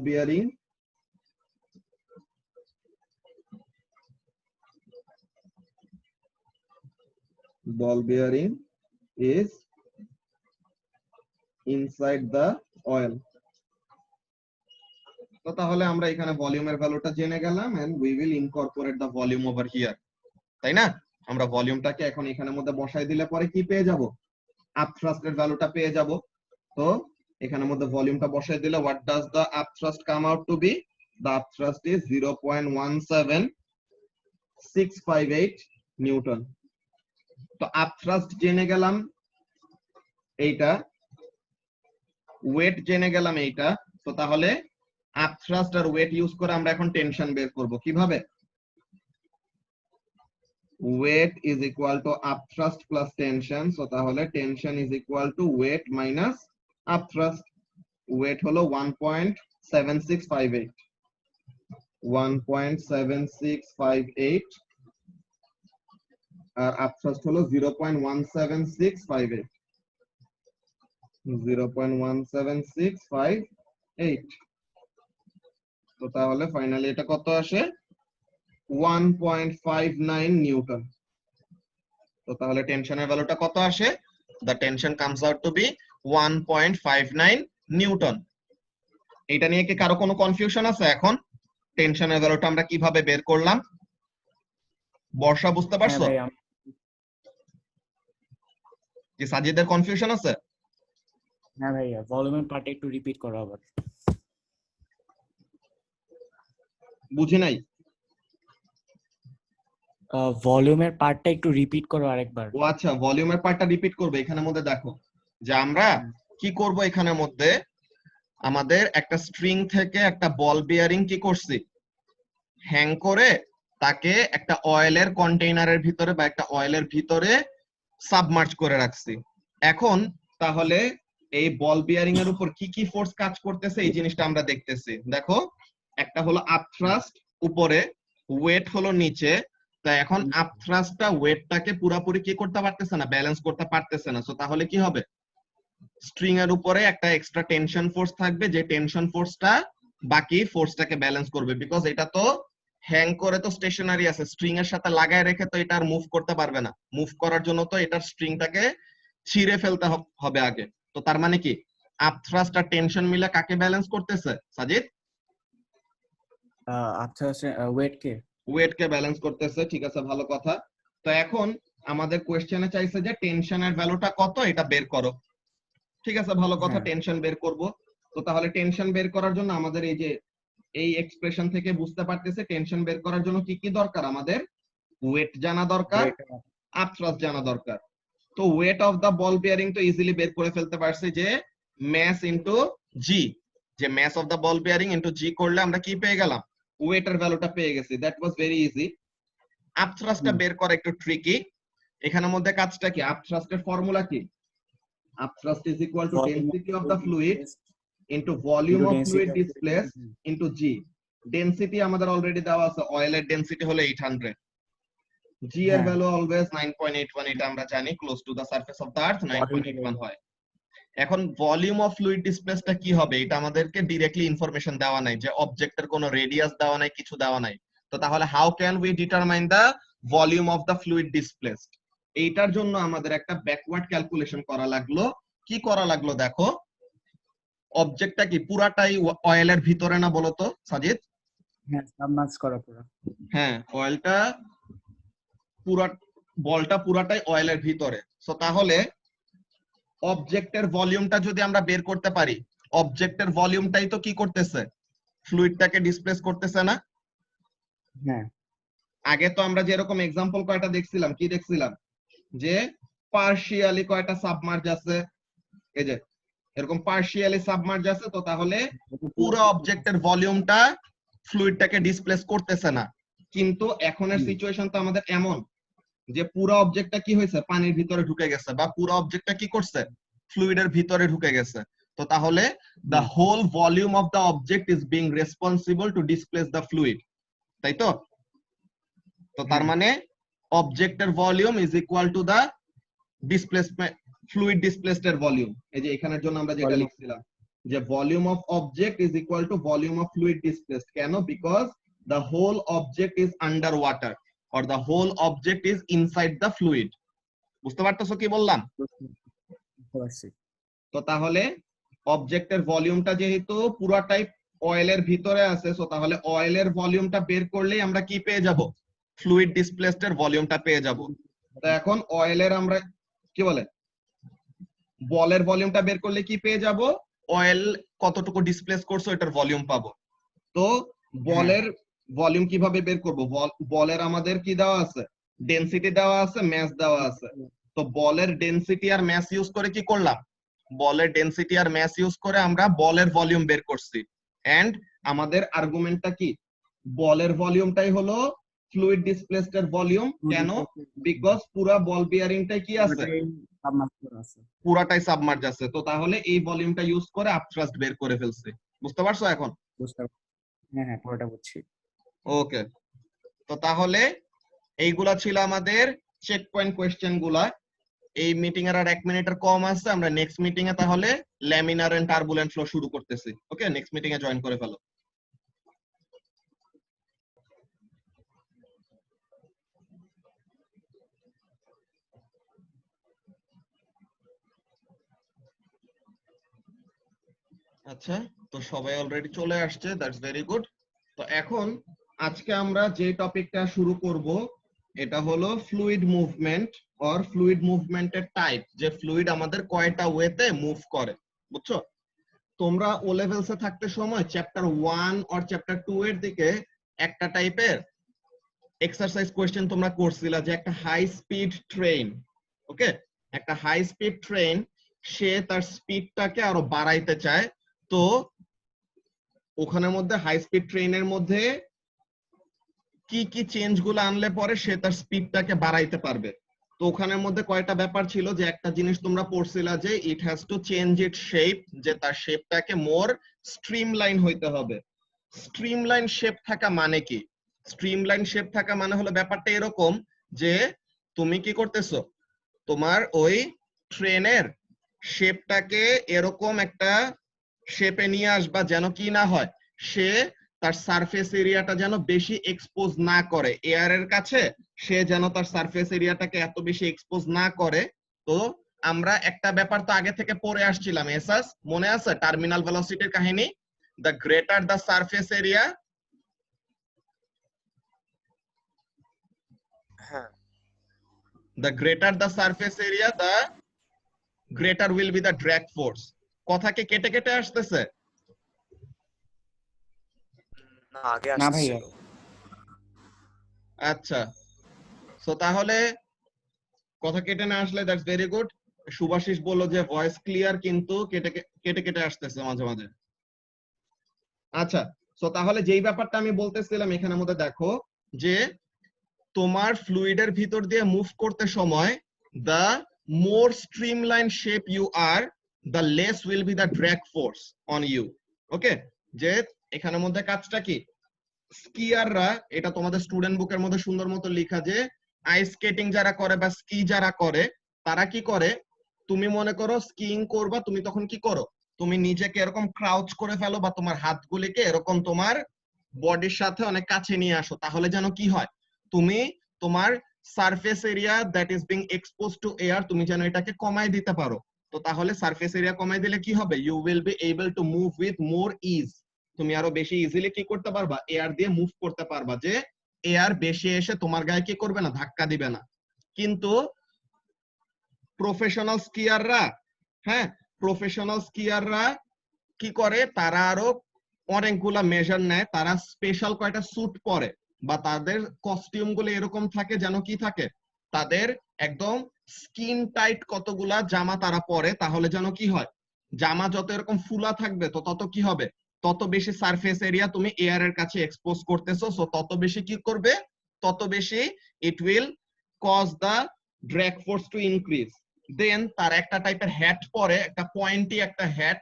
bearing is inside the oil। তো তাহলে আমরা এখানে ভলিউমের ভ্যালুটা জেনে গেলাম and we will incorporate the volume over here, তাই না? আমরা ভলিউমটাকে এখন এখানের মধ্যে বসাই দিলে পরে কি পেয়ে যাব, আপথ্রাস্টের ভ্যালুটা পেয়ে যাব। তো এখানের মধ্যে ভলিউমটা বসাই দিলে what does the upthrust come out to be, the upthrust is 0.17658 Newton. তো আপথ্রাস্ট জেনে গেলাম এইটা, ওয়েট জেনে গেলাম এইটা। তো তাহলে আপথ্রাস্ট আর ওয়েট ইউজ করে আমরা এখন টেনশন বের করব কিভাবে, weight is equal to upthrust plus tension. So তাহলে tension is equal to weight minus upthrust. Weight হলো 1.7658, 1.7658 আর আপথ্রাস্ট হলো 0.17658, 0.17658। তো তাহলে ফাইনালি এটা কত আসে, 1.59 নিউটন। তো তাহলে টেনশনের ভ্যালুটা কত আসে, the tension comes out to be 1.59 Newton. এটা নিয়ে কি কারো কোনো কনফিউশন আছে? এখন টেনশনের ভ্যালুটা আমরা কিভাবে বের করলাম, বর্ষা বুঝতে পারছো? কি সাজিদের কনফিউশন আছে? হ্যাঁ ভাইয়া, ভলিউমের পার্টটা একটু রিপিট করো আবার। বুঝি নাই। ভলিউমের পার্টটা একটু রিপিট করো আরেকবার। ও আচ্ছা, ভলিউমের পার্টটা রিপিট করবে। এখানের মধ্যে দেখো যে আমরা কি করব, এখানের মধ্যে আমাদের একটা স্ট্রিং থেকে একটা বল বিয়ারিং কি করছি, হ্যাং করে তাকে একটা অয়েলের কন্টেইনারের ভিতরে বা একটা অয়েলের ভিতরে সাবমার্জ করে রাখছি। এখন তাহলে এই বল বিয়ারিং এর উপর কি কি ফোর্স কাজ করতেছে এই জিনিসটা আমরা দেখতেছি। দেখো, একটা হলো আপথ্রাস্ট উপরে, ওয়েট হলো নিচে। তা এখন আপথ্রাস্টটা ওয়েটটাকে পুরোপুরি কি করতে পারতেছে না, ব্যালেন্স করতে পারতেছে না। সো তাহলে কি হবে, স্ট্রিং এর উপরে একটা এক্সট্রা টেনশন ফোর্স থাকবে, যে টেনশন ফোর্সটা বাকি ফোর্সটাকে ব্যালেন্স করবে। বিকজ এটা তো হ্যাং করে তো স্টেশনারি আছে, স্ট্রিং এর সাথে লাগায় রেখে তো এটা আর মুভ করতে পারবে না। মুভ করার জন্য তো এটার স্ট্রিংটাকে ছিঁড়ে ফেলতে হবে আগে। তো তার মানে কি, আপথ্রাস্ট আর টেনশন মিলে কাকে ব্যালেন্স করতেছে সাজিদ? আচ্ছা ওয়েট কে ওয়েট কে ব্যালেন্স করতেছে। ঠিক আছে, ভালো কথা। তো এখন আমাদের কোশ্চেনে চাইছে যে টেনশনের ভ্যালুটা কত এটা বের করো। ঠিক আছে, ভালো কথা, হ্যাঁ। টেনশন বের করব। তো তাহলে টেনশন বের করার জন্য আমাদের এই যে এই এক্সপ্রেশন থেকে বুঝতে পারতেছে টেনশন বের করার জন্য কি কি দরকার, আমাদের ওয়েট জানা দরকার, আপথ্রাস্ট জানা দরকার। তো weight of the ball bearing তো ইজিলি বের করে ফেলতে পারছি, যে ম্যাস ইনটু জি, যে mass of the ball bearing into g করলে আমরা কি পেয়ে গেলাম, ওয়েটের ভ্যালুটা পেয়ে গেছি। That was very easy. আপথ্রাস্টটা বের করা একটু ট্রিকি। এখানের মধ্যে কাজটা কি, আপথ্রাস্টের ফর্মুলা কি, upthrust is equal to density of the fluid into volume of fluid displaced into G. Density আমাদের অলরেডি দেওয়া আছে, অয়েলের ডেনসিটি হলো 800, G এর ভ্যালু অলওয়েজ 9.81, এটা আমরা জানি, close to the surface of the earth 9.81 হয়। এখন ভলিউম অফ ফ্লুইড ডিসপ্লেসটা কি হবে, এটা আমাদেরকে ডাইরেক্টলি ইনফরমেশন দেওয়া নাই, যে অবজেক্টের কোনো রেডিয়াস দেওয়া নাই, কিছু দেওয়া নাই। তো তাহলে how can we determine the volume of the fluid displaced? এইটার জন্য আমাদের একটা ব্যাকওয়ার্ড ক্যালকুলেশন করা লাগলো। কি করা লাগলো দেখো, অবজেক্টটা কি পুরাটাই অয়েলের ভিতরে না বলতো সাজিদ? হ্যাঁ, সাবমার্জ করা পুরো। হ্যাঁ, অয়েলটা পুরা, বলটা পুরাটাই অয়েলের ভিতরে। সো তাহলে অবজেক্টের ভলিউমটা যদি আমরা বের করতে পারি, অবজেক্টের ভলিউমটাই তো কি করতেছে, ফ্লুইডটাকে ডিসপ্লেস করতেছে না? হ্যাঁ, আগে তো আমরা যেরকম এক্সাম্পল কয়টা দেখছিলাম, কি দেখছিলাম, যে পার্শিয়ালি কয়টা সাবমার্জ আছে, এই যে এরকম পার্শিয়ালি সাবমার্জ আছে। তো তাহলে পুরো অবজেক্টের ভলিউমটা ফ্লুইডটাকে ডিসপ্লেস করতেছে না। কিন্তু এখনের সিচুয়েশন তো আমাদের এমন যে পুরো অবজেক্টটা কি হয়েছে, পানির ভিতরে ঢুকে গেছে, বা পুরো অবজেক্টটা কি করছে, ফ্লুইডের ভিতরে ঢুকে গেছে। তো তাহলে the whole volume of the object is being responsible to displace the fluid, তাই তো? তো তার মানে অবজেক্টের volume is equal to the displacement, fluid displaced এর ভলিউম। এই যে এখানের জন্য আমরা যেটা লিখছিলাম, যে volume of object is equal to volume of fluid displaced. কেন? Because the whole object is under water or the whole object is inside the fluid. বুঝতে পারতেছো কি বললাম? তো তাহলে অবজেক্টের ভলিউমটা যেহেতু পুরাটাই অয়েলের ভিতরে আছে, সো তাহলে অয়েলের ভলিউমটা বের করলেই আমরা কি পেয়ে যাব, ফ্লুইড ডিসপ্লেসড এর ভলিউমটা পেয়ে যাব। তো এখন অয়েলের আমরা কি বলে, বলের ভলিউমটা বের করলে কি পেয়ে যাব, অয়েল কতটুকু ডিসপ্লেস করছে এটার ভলিউম পাবো। তো বলের ভলিউম কিভাবে বের করব, বলের আমাদের কি দেওয়া আছে, ডেনসিটি দেওয়া আছে, ম্যাস দেওয়া আছে। তো বলের ডেনসিটি আর ম্যাস ইউজ করে কি করলাম, বলের ডেনসিটি আর ম্যাস ইউজ করে আমরা বলের ভলিউম বের করছি। এন্ড আমাদের আর্গুমেন্টটা কি, বলের ভলিউমটাই হলো ফ্লুইড ডিসপ্লেসড এর ভলিউম। কেন? বিকজ পুরা বল বিয়ারিংটাই কি আছে, পুরাটাই সাবমার্জ আছে। তো তাহলে এই ভলিউমটা ইউজ করে আপথ্রাস্ট বের করে ফেলছে। বুঝতে পারছো এখন? হ্যাঁ, পুরোটা বুঝছি। ওকে, তো তাহলে এইগুলা ছিল আমাদের চেক পয়েন্ট কোয়েশ্চেন গুলা। এই মিটিং এর আর 1 মিনিটের কম আছে, আমরা নেক্সট মিটিং এ তাহলে ল্যামিনার এন্ড টারবুলেন্ট ফ্লো শুরু করতেছি। ওকে, নেক্সট মিটিং এ জয়েন করে ফেলো। আচ্ছা, তো সবাই অলরেডি চলে আসছে, দ্যাটস ভেরি গুড। তো এখন আজকে আমরা যে টপিকটা শুরু করব, এটা হলো ফ্লুইড মুভমেন্ট অর ফ্লুইড মুভমেন্টের টাইপ, যে ফ্লুইড আমাদের কয়টা ওয়েতে মুভ করে। বুঝছো? তোমরা ও লেভেলসে থাকতে সময় চ্যাপ্টার 1 অর চ্যাপ্টার 2 এর দিকে একটা টাইপের এক্সারসাইজ কোয়েশ্চেন তোমরা করছিলা, যে একটা হাই স্পিড ট্রেন, ওকে, একটা হাই স্পিড ট্রেন, সে তার স্পিডটাকে আরো বাড়াইতে চায়। তো ওখানের মধ্যে হাই স্পিড ট্রেনের মধ্যে কি কি চেঞ্জ গুলো আনলে পরে সে তার স্পিডটাকে বাড়াইতে পারবে। তো ওখানের মধ্যে কয়টা ব্যাপার ছিল, যে একটা জিনিস তোমরা পড়ছিলা যে it has to change it shape, যে তার শেপটাকে মোর স্ট্রিমলাইন হইতে হবে। স্ট্রিমলাইন শেপ থাকা মানে কি? স্ট্রিমলাইন শেপ থাকা মানে হলো ব্যাপারটা এরকম যে তুমি কি করতেছো, তোমার ওই ট্রেনের শেপটাকে এরকম একটা শেপে নিয়ে আসবা যেন কি না হয়, সে তার সারফেস এরিয়াটা যেন বেশি এক্সপোজ না করে এয়ারের কাছে, সে যেন তার সারফেস এরিয়াটাকে এত বেশি এক্সপোজ না করে। তো আমরা একটা ব্যাপার তো আগে থেকে পড়ে আসছিলাম, এসাস মনে আছে টার্মিনাল ভেলোসিটির কাহিনী, the greater the surface area, হ্যাঁ the greater the surface area, the greater will be the drag force। কথা কি কেটে কেটে আসতেছে? না, আগে না ভাইয়া। আসছিল। আচ্ছা, সো তাহলে কথা কেটে না আসলে দ্যাটস ভেরি গুড। সুভাশিস বলল যে ভয়েস ক্লিয়ার, কিন্তু কেটে কেটে কেটে আসতেছে মাঝে মাঝে। আচ্ছা, সো তাহলে যেই ব্যাপারটা আমি বলতেছিলাম এখানের মধ্যে দেখো, যে তোমার ফ্লুইডের ভিতর দিয়ে মুভ করতে সময় the more streamlined shape you are, the less will be the drag force on you। ওকে, যে এখানের মধ্যে কাজটা কি, স্কিয়াররা, এটা তোমাদের স্টুডেন্ট বুকের মধ্যে সুন্দর মতো লেখা, যে আইস স্কেটিং যারা করে বা স্কি যারা করে, তারা কি করে, তুমি মনে করো স্কিইং করবা, তুমি তখন কি করো, তুমি নিজেকে এরকম ক্রাউচ করে ফেলো বা তোমার হাতগুলিকে এরকম তোমার বডির সাথে অনেক কাছে নিয়ে আসো, তাহলে যেন কি হয়, তুমি তোমার surface area that is being expose to air, তুমি যেন এটাকে কমাই দিতে পারো। তো তাহলে সারফেস এরিয়া কমাই দিলে কি হবে, you will be able to move with more ease, তুমি আরো বেশি ইজিলি কি করতে পারবা, এয়ার দিয়ে মুভ করতে পারবা, যে এয়ার বেশি এসে তোমার গায়ে কি করবে না, ধাক্কা দিবে না। কিন্তু প্রফেশনাল স্কিয়াররা, হ্যাঁ প্রফেশনাল স্কিয়াররা কি করে, তারা আরো অনেকগুলা মেজার নেয়, তারা স্পেশাল কয়টা স্যুট পরে, বা তাদের কস্টিউম গুলো এরকম থাকে যেন কি থাকে, তাদের একদম স্কিন টাইট কতগুলা জামা তারা পরে, তাহলে যেন কি হয়, জামা যত এরকম ফুলা থাকবে তো তত কি হবে, তত বেশি সারফেস এরিয়া তুমি এয়ারের কাছে এক্সপোজ করতেছো, সো তত বেশি কি করবে, তত বেশি it will cause the drag force to increase. Then তার একটা টাইপের হ্যাট পরে, একটা পয়েন্টি একটা হ্যাট,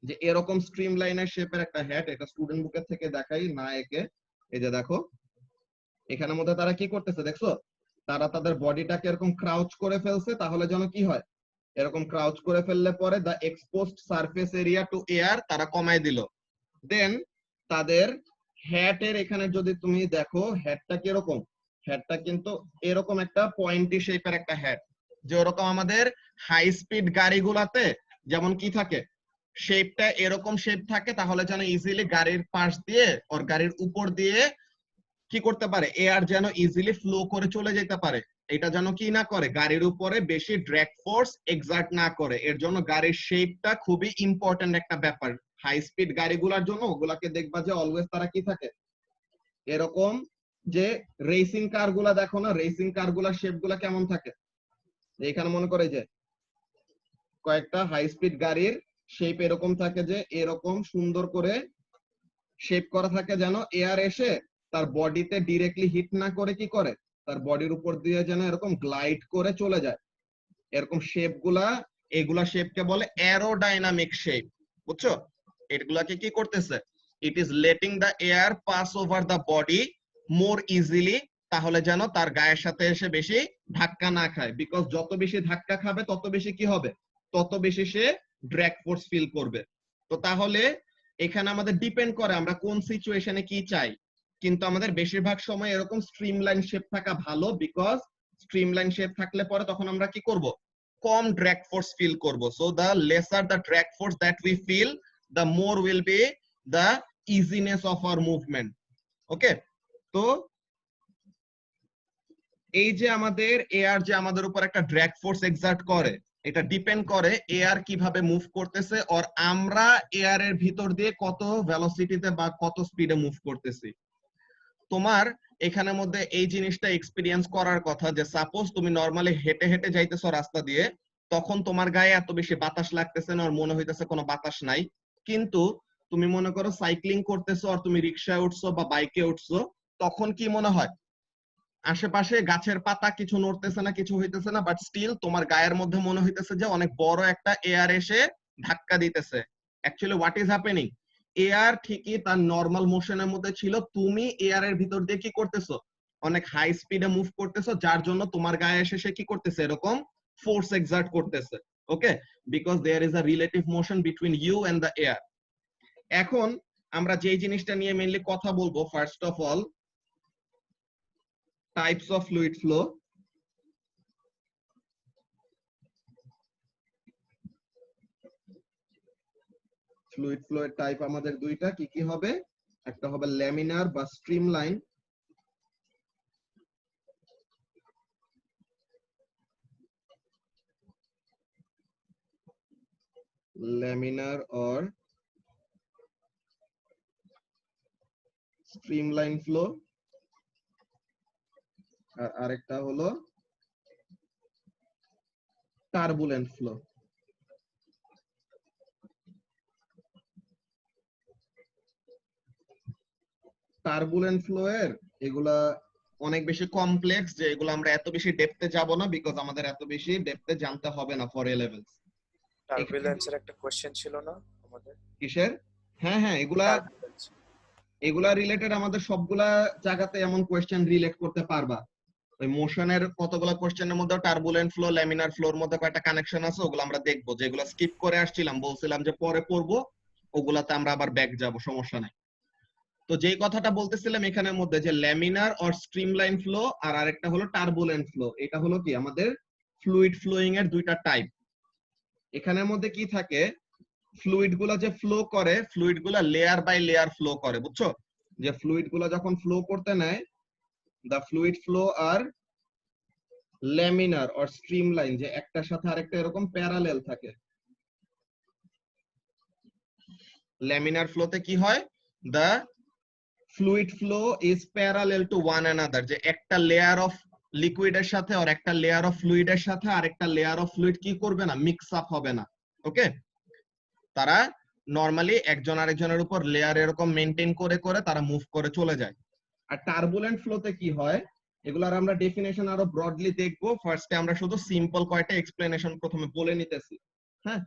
যে এরকম স্ট্রিম লাইনের শেপের একটা হ্যাট, এটা স্টুডেন্ট বুকের থেকে দেখাই না একে, এই যে দেখো এখানের মধ্যে তারা কি করতেছে দেখছো, তারা তাদের বডিটাকে এরকম ক্রাউচ করে ফেলছে, তাহলে যেন কি হয়, এরকম ক্রাউচ করে ফেললে পরে the exposed surface area to air তারা কমাই দিল। দেন তাদের হ্যাটের এখানে যদি তুমি দেখো, হ্যাটটা কিরকম, হ্যাটটা কিন্তু এরকম একটা পয়েন্টি শেপের একটা হ্যাট, যে ওরকম আমাদের হাই স্পিড গাড়িগুলাতে যেমন কি থাকে, শেপটা এরকম শেপ থাকে, তাহলে যেন ইজিলি গাড়ির পাশ দিয়ে ওর গাড়ির উপর দিয়ে কি করতে পারে, এয়ার যেন ইজিলি ফ্লো করে চলে যেতে পারে, এটা যেন কি না করে, গাড়ির উপরে বেশি ড্র্যাগ ফোর্স এক্সার্ট না করে। এর জন্য গাড়ির শেপটা খুবই ইম্পর্টেন্ট একটা ব্যাপার। হাই স্পিড গাড়িগুলোর জন্য ওগুলাকে দেখবা যে অলওয়েজ তারা কি থাকে, এরকম, যে রেসিং কার গুলা দেখো না, রেসিং কার গুলার শেপ গুলা কেমন থাকে, এখানে মনে করে যে কয়েকটা হাই স্পিড গাড়ির শেপ এরকম থাকে, যে এরকম সুন্দর করে শেপ করা থাকে, যেন এয়ার এসে তার বডিতে ডিরেক্টলি হিট না করে কি করে, তার বডির উপর দিয়ে যেন এরকম গ্লাইড করে চলে যায়। এরকম শেপ গুলা, এগুলা শেপকে বলে অ্যারোডাইনামিক শেপ, বুঝছো? এগুলাকে কি করতেছে, it is letting the air pass over the body more easily, তাহলে যেন তার গায়ের সাথে এসে বেশি ধাক্কা না খায়, বিকজ যত বেশি ধাক্কা খাবে তত বেশি কি হবে, তত বেশি সে ড্র্যাগ ফোর্স ফিল করবে। তো তাহলে এখানে আমাদের ডিপেন্ড করে আমরা কোন সিচুয়েশনে কি চাই, কিন্তু আমাদের বেশিরভাগ সময় এরকম স্ট্রিমলাইন শেপ থাকা ভালো, বিকজ স্ট্রিমলাইন শেপ থাকলে পরে তখন আমরা কি করব, কম ড্র্যাগ ফোর্স ফিল করব। So the lesser the drag force that we feel, the more will be the easiness of our movement. Okay, তো এই যে আমাদের এয়ার যে আমাদের উপর একটা ড্র্যাগ ফোর্স এক্সার্ট করে, এটা ডিপেন্ড করে এয়ার কিভাবে মুভ করতেছে, আর আমরা এয়ারের ভিতর দিয়ে কত ভেলোসিটিতে বা কত স্পিডে মুভ করতেছি। তোমার এখানের মধ্যে এই জিনিসটা এক্সপিরিয়েন্স করার কথা, যে সাপোজ তুমি নরমালি হেঁটে হেঁটে যাইতেছো রাস্তা দিয়ে, তখন তোমার গায়ে এত বেশি বাতাস লাগতেছে না, আর মনে হইতেছে কোনো বাতাস নাই। কিন্তু তুমি মনে করো সাইক্লিং করতেছো, আর তুমি রিক্সায় উঠছো বা বাইকে উঠছো, তখন কি মনে হয়, আশেপাশে গাছের পাতা কিছু নড়তেছে না, কিছু হইতেছে না, বাট স্টিল তোমার গায়ের মধ্যে মনে হইতেছে যে অনেক বড় একটা এয়ার এসে ধাক্কা দিতেছে। Actually what is happening, air ঠিকই তার নর্মাল মোশনের মধ্যে ছিল, তুমি এয়ারের ভিতর দিয়ে কি করতেছো, অনেক হাই স্পিডে মুভ করতেছো, যার জন্য তোমার গায়ে এসে সে কি করতেছে, এরকম ফোর্স এক্সার্ট করতেছে। Okay, because there is a relative motion between you and the air. এখন আমরা যে জিনিসটা নিয়ে মেইনলি কথা বলবো, first of all types of fluid flow. Fluid flow এর টাইপ আমাদের দুইটা, কি কি হবে, একটা হবে ল্যামিনার বা streamline, laminar or streamline flow, আর আরেকটা হলো turbulent flow। টার্বুলেন্ট ফ্লো এর এগুলা অনেক বেশি কমপ্লেক্স, যে এগুলো আমরা এত বেশি ডেপথে যাব না, বিকজ আমাদের এত বেশি ডেপথে জানতে হবে না ফর এ লেভেলস। টার্বুলেন্সের একটা কোশ্চেন ছিল না আমাদের? কিসের? হ্যাঁ হ্যাঁ, এগুলা টার্বুলেন্স। এগুলা রিলেটেড আমাদের সবগুলা জায়গাতে এমন কোয়েশ্চেন রিলেট করতে পারবা। ওই মোশনের কতগুলা কোয়েশ্চেনের মধ্যে টার্বুলেন্ট ফ্লো, ল্যামিনার ফ্লোর মধ্যে কয়েকটা কানেকশন আছে, ওগুলো আমরা দেখবো। যেগুলো স্কিপ করে আসছিলাম, বলছিলাম যে পরে পড়বো, ওগুলাতে আমরা আবার ব্যাক যাব, সমস্যা নাই। তো যেই কথাটা বলতেছিলাম এখানের মধ্যে, যে ল্যামিনার অর স্ট্রিমলাইন ফ্লো আর আরেকটা হলো টার্বুলেন্ট ফ্লো, এটা হলো কি আমাদের ফ্লুইড ফ্লোয়িং এর দুইটা টাইপ। এখানের মধ্যে কি থাকে, ফ্লুইড গুলা যে ফ্লো করে, ফ্লুইড গুলা লেয়ার বাই লেয়ার ফ্লো করে, বুঝছো? যে ফ্লুইড গুলা যখন ফ্লো করতে নেয়, the fluid flow are laminar or streamline, যে একটার সাথে আরেকটা এরকম প্যারালেল থাকে। laminar ফ্লোতে কি হয়, the fluid flow is parallel to one another, যে একটা লেয়ার অফ লিকুইডের সাথে আর একটা লেয়ার অফ ফ্লুইডের সাথে আরেকটা লেয়ার অফ ফ্লুইড কি করবে না, মিক্স আপ হবে না। ওকে, তারা নরমালি একজন আরেকজনের উপর লেয়ার এরকম মেইনটেইন করে করে তারা মুভ করে চলে যায়। আর টার্বুলেন্ট ফ্লোতে কি হয়, এগুলার আমরা ডেফিনেশন আরো ব্রডলি দেখবো। ফার্স্টে আমরা শুধু সিম্পল কয়টা এক্সপ্লেনেশন প্রথমে বলে নিতেছি। হ্যাঁ,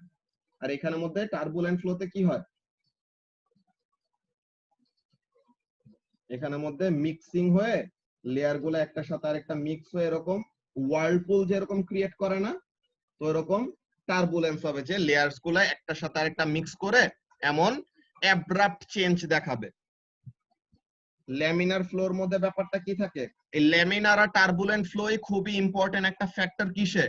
আর এখানের মধ্যে টার্বুলেন্ট ফ্লোতে কি হয়, এখানের মধ্যে মিক্সিং হয়ে লেয়ার গুলো একটার সাথে আরেকটা মিক্স হয়ে এরকম ওয়ার্লপুল যেরকম ক্রিয়েট করে না, তো এরকম টার্বুলেন্স হবে, যে লেয়ারস গুলো একটার সাথে আরেকটা মিক্স করে এমন অ্যাব্রাপ্ট চেঞ্জ দেখাবে। ল্যামিনার ফ্লোর মধ্যে ব্যাপারটা কি থাকে, এই ল্যামিনার আর টার্বুলেন্ট ফ্লোই খুবই ইম্পর্টেন্ট একটা ফ্যাক্টর। কিসে,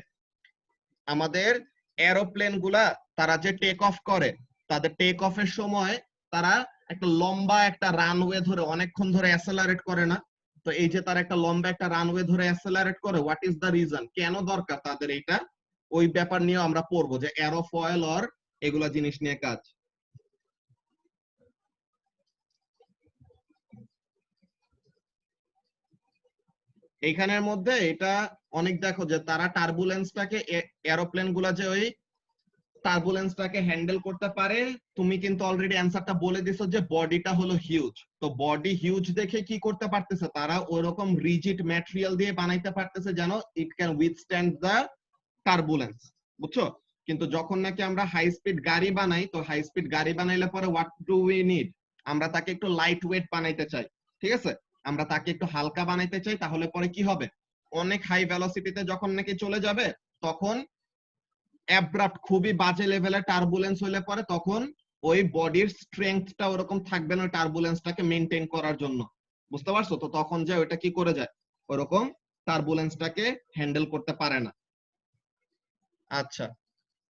আমাদের এরোপ্লেন গুলা তারা যে টেক অফ করে, তাদের টেক অফের সময় তারা একটা লম্বা একটা রানওয়ে ধরে অনেকক্ষণ ধরে অ্যাসেলারেট করে না? তো এই যে তারা একটা লম্বা একটা রানওয়ে ধরে অ্যাসেলারেট করে, হোয়াট ইজ দ্য রিজন, কেন দরকার তাদের এইটা, ওই ব্যাপার নিয়ে আমরা পড়বো, যে এরোফয়েল অর এগুলা জিনিস নিয়ে কাজ। এইখানের মধ্যে এটা অনেক দেখো যে তারা টার্বুলেন্সটাকে, এরোপ্লেন গুলা যে ওই টার্বুলেন্সটাকে হ্যান্ডেল করতে পারে, তুমি কিন্তু অলরেডি অ্যান্সারটা বলে দিছো যে বডিটা হলো হিউজ। তো বডি হিউজ দেখে কি করতে পারতেছে, তারা ওইরকম রিজিড ম্যাটেরিয়াল দিয়ে বানাইতে পারতেছে যেন it can withstand the turbulence, বুঝছো? কিন্তু যখন নাকি আমরা হাই স্পিড গাড়ি বানাই, তো হাই স্পিড গাড়ি বানাইলে পরে হোয়াট ডু উই নিড, আমরা তাকে একটু লাইট ওয়েট বানাইতে চাই, ঠিক আছে? আমরা তাকে একটু হালকা বানাইতে চাই, তাহলে পরে কি হবে, অনেক হাই ভেলোসিটিতে যখন নাকি চলে যাবে, তখন অ্যাব্রাপ্ট খুবই বাজে লেভেলের টার্বুলেন্স হইলে পরে তখন ওই বডির স্ট্রেংথটা ওরকম থাকবে না টার্বুলেন্সটাকে মেইনটেইন করার জন্য, বুঝতে পারছো? তো তখন যে ওইটা কি করে যায়, ওরকম টার্বুলেন্সটাকে হ্যান্ডেল করতে পারে না। আচ্ছা,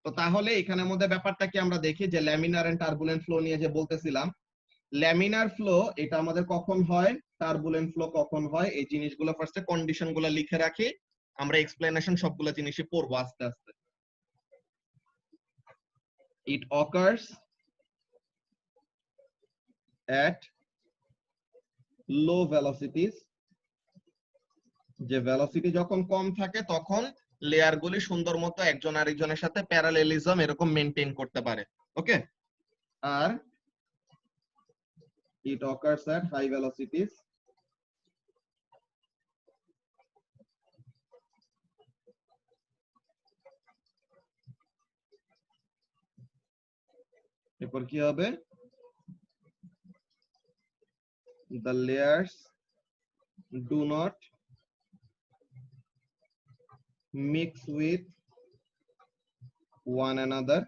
তো তাহলে এখানের মধ্যে ব্যাপারটা কি আমরা দেখি, যে ল্যামিনার এন্ড টার্বুলেন্ট ফ্লো নিয়ে যে বলতেছিলাম, ল্যামিনার ফ্লো এটা আমাদের কখন হয়, টার্বুলেন্ট ফ্লো কখন হয়, এই জিনিসগুলো ফার্স্টে কন্ডিশন গুলো লিখে রাখি, আমরা এক্সপ্লেনেশন সবগুলো জিনিসই পড়বো আস্তে আস্তে। It occurs at low velocities, যে ভেলোসিটি যখন কম থাকে তখন লেয়ার গুলি সুন্দর মতো একজন আরেকজনের সাথে প্যারালেলিজম এরকম মেইনটেইন করতে পারে। ওকে, আর it occurs at high velocities এরপর কি হবে, the layers do not mix with one another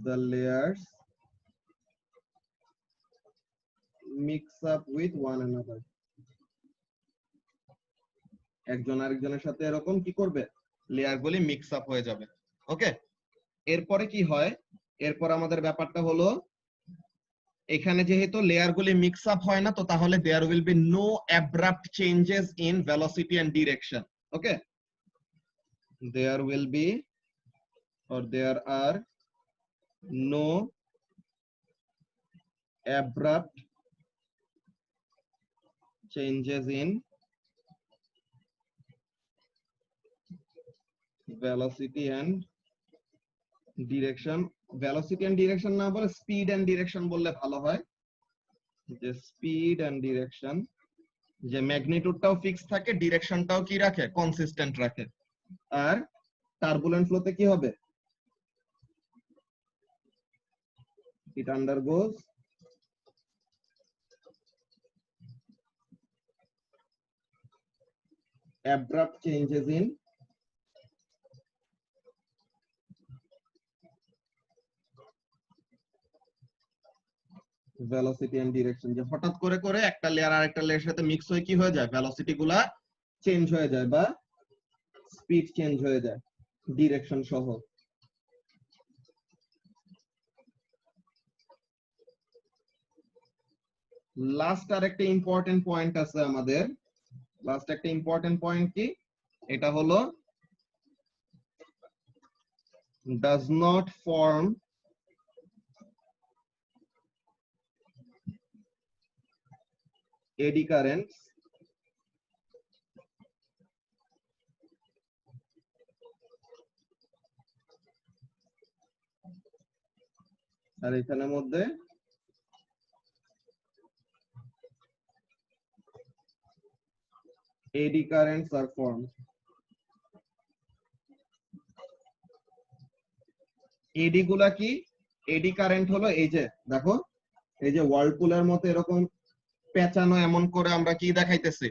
the layers mix up with one another একজন আরেকজনের সাথে এরকম কি করবে, লেয়ার গুলি মিক্স আপ হয়ে যাবে। ওকে, এরপরে কি হয়, এরপর আমাদের ব্যাপারটা হলো এখানে যেহেতু লেয়ার গুলি মিক্স আপ হয় না, তো তাহলে there will be no abrupt changes in velocity and direction. Okay, there will be or there are no abrupt changes in velocity and direction। velocity and direction না বলে speed and direction বললে ভালো হয়, যে speed and direction, যে ম্যাগনিটিউডটাও fix থাকে, ডিরেকশনটাও কি রাখে, কনসিস্টেন্ট রাখে। আর টার্বুলেন্ট ফ্লোতে কি হবে, it undergoes abrupt changes in velocity and direction, যে হঠাৎ করে করে একটা লেয়ার আরেকটা লেয়ারের সাথে মিক্স হয়ে কি হয়ে যায়, ভেলোসিটি গুলা চেঞ্জ হয়ে যায় বা স্পিড চেঞ্জ হয়ে যায় ডিরেকশন সহ। লাস্ট আর একটা ইম্পর্টেন্ট পয়েন্ট আছে আমাদের, লাস্ট একটা ইম্পর্টেন্ট পয়েন্ট কি, এটা হলো does not form eddy currents আর এখানের মধ্যে eddy currents are formed। এডি গুলা কি, এডি কারেন্ট হলো এই যে দেখো, এই যে ওয়ার্লপুলের মতো এরকম পেঁচানো এমন করে আমরা কি দেখাইতেছি,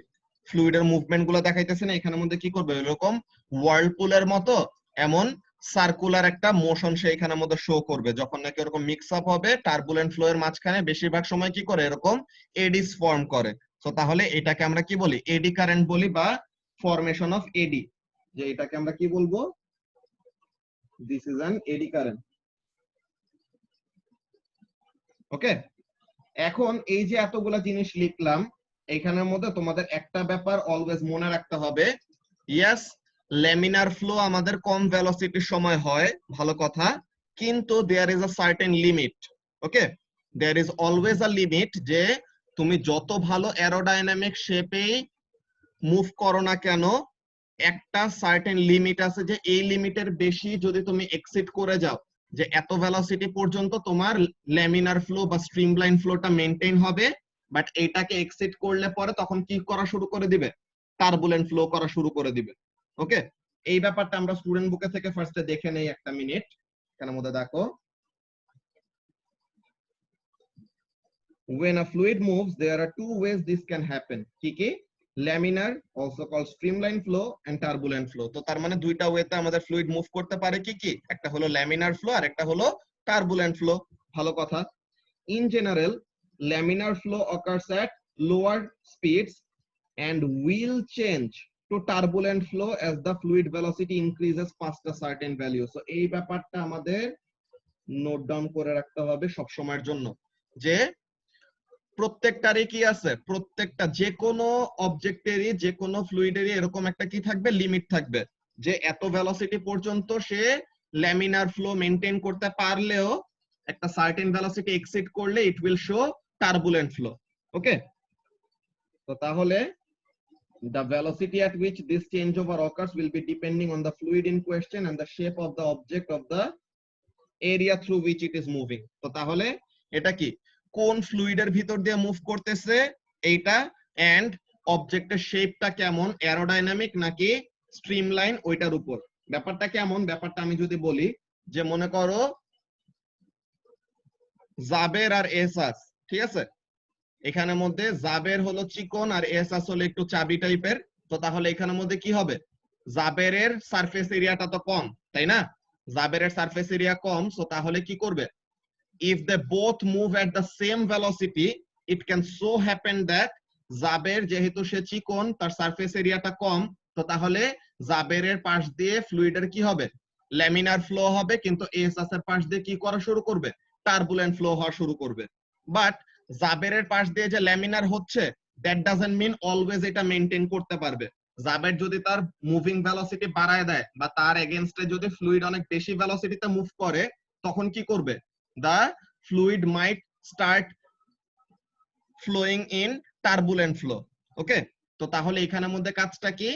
ফ্লুইডের মুভমেন্ট গুলো দেখাইতেছি না, এখানের মধ্যে কি করবে, এরকম ওয়ার্লপুলের মতো এমন সার্কুলার একটা মোশন সে এখানের মধ্যে শো করবে, যখন নাকি এরকম মিক্স আপ হবে টার্বুলেন্ট ফ্লো এর মাঝখানে বেশিরভাগ সময় কি করে, এরকম এডিস ফর্ম করে। তো তাহলে এটাকে আমরা কি বলি, এডি কারেন্ট বলি বা ফরমেশন অফ এডি, যে এটাকে আমরা কি বলবো, this is an eddy current. Okay, এখন এই যে এতগুলা জিনিস লিখলাম, এখানের মধ্যে তোমাদের একটা ব্যাপার অলওয়েজ মনে রাখতে হবে, ইয়েস ল্যামিনার ফ্লো আমাদের কম ভেলোসিটির সময় হয়, ভালো কথা, কিন্তু there is a certain limit. Okay, there is always a limit, যে তুমি যত ভালো অ্যারোডাইনামিক শেপেই মুভ করো না কেন, একটা সার্টেন লিমিট আছে, যে এই লিমিটের বেশি যদি তুমি এক্সিড করে যাও, যে এত ভেলোসিটি পর্যন্ত তোমার ল্যামিনার ফ্লো বা স্ট্রিমলাইন ফ্লোটা মেইনটেইন হবে, বাট এটাকে এক্সিড করলে পরে তখন কি করা শুরু করে দিবে, টার্বুলেন্ট ফ্লো করা শুরু করে দিবে। ওকে, এই ব্যাপারটা আমরা স্টুডেন্ট বুকে থেকে ফার্স্টে দেখে নেই, একটা মিনিট, এখানের মধ্যে দেখো, when a fluid moves there are two ways this can happen, কি কি, laminar also called streamline flow and turbulent flow। তো তার মানে দুইটা ওয়েতে আমাদের ফ্লুইড মুভ করতে পারে, কি কি, একটা হলো laminar flow আর একটা হলো turbulent flow। ভালো কথা, in general laminar flow occurs at lower speeds and will change to turbulent flow as the fluid velocity increases past a certain value। so এই ব্যাপারটা আমাদের নোট ডাউন করে রাখতে হবে সব সময়ের জন্য, যে প্রত্যেকটারই কি আছে, প্রত্যেকটা যে কোনো অবজেক্টেরই যে কোনো ফ্লুইডেরই এরকম একটা কি থাকবে, লিমিট থাকবে, যে এত ভেলোসিটি পর্যন্ত সে ল্যামিনার ফ্লো মেইনটেইন করতে পারলেও একটা সার্টেন ভেলোসিটি এক্সিড করলে it will show turbulent flow. Okay, তো তাহলে the velocity at which this changeover occurs will be depending on the fluid in question and the shape of the object of the area through which it is moving। তো তাহলে এটা কি, কোন ফ্লুইডের ভিতর দিয়ে move করতেছে এইটা, এন্ড অবজেক্টের শেপটা কেমন, অ্যারোডাইনামিক নাকি স্ট্রিমলাইন ওইটার উপর। ব্যাপারটা কেমন, ব্যাপারটা আমি যদি বলি যে মনে করো জাবের আর এসাস, ঠিক আছে, এখানের মধ্যে জাবের হলো চিকন আর এসাস হলো একটু চাবি টাইপের। তো তাহলে এখানের মধ্যে কি হবে, জাবেরের সারফেস এরিয়াটা তো কম, তাই না? জাবেরের সারফেস এরিয়া কম, সো তাহলে কি করবে, if they both move at the same velocity it can so happen that Jaber যেহেতু সে চিকন তার সারফেস এরিয়াটা কম, তো তাহলে জাবেরের পাশ দিয়ে ফ্লুইডের কি হবে, ল্যামিনার ফ্লো হবে, কিন্তু এসাস এর পাশ দিয়ে কি করা শুরু করবে, টার্বুলেন্ট ফ্লো হওয়া শুরু করবে। বাট জাবেরের পাশ দিয়ে যে ল্যামিনার হচ্ছে দ্যাট ডাজন্ট মিন অলওয়েজ এটা মেইনটেইন করতে পারবে। জাবের যদি তার মুভিং ভেলোসিটি বাড়ায় দেয় বা তার এগেইনস্টে যদি ফ্লুইড অনেক বেশি ভেলোসিটিতে মুভ করে, তখন কি করবে, the fluid might start flowing in turbulent flow. ওকে, তো তাহলে এখানের মধ্যে কাজটা কি,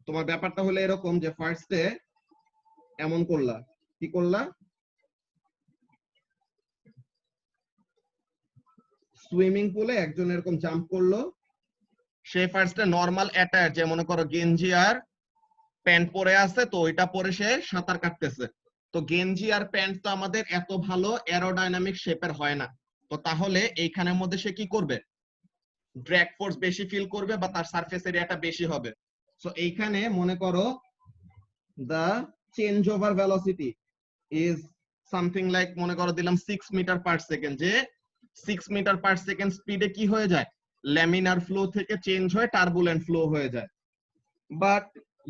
তোমার ব্যাপারটা হলো এরকম যে ফার্স্টে এমন করলা, কি করলা, সুইমিং পুলে একজন এরকম জাম্প করলো, সে ফার্স্টে নরমাল অ্যাটায়ার, যে মনে করো গেঞ্জি আর প্যান্ট পরে আছে, তো ওইটা পরে সে সাঁতার কাটতেছে। তো গেঞ্জি আর প্যান্ট তো আমাদের এত ভালো অ্যারোডাইনামিক শেপের হয় না, তো তাহলে এইখানের মধ্যে সে কি করবে, ড্র্যাগ ফোর্স বেশি ফিল করবে বা তার সারফেস এরিয়াটা বেশি হবে। সো এইখানে মনে করো the change over velocity is something like, মনে করো দিলাম 6 মিটার পার সেকেন্ড, যে 6 মিটার পার সেকেন্ড স্পিডে কি হয়ে যায়, ল্যামিনার ফ্লো থেকে চেঞ্জ হয়ে টার্বুলেন্ট ফ্লো হয়ে যায়। But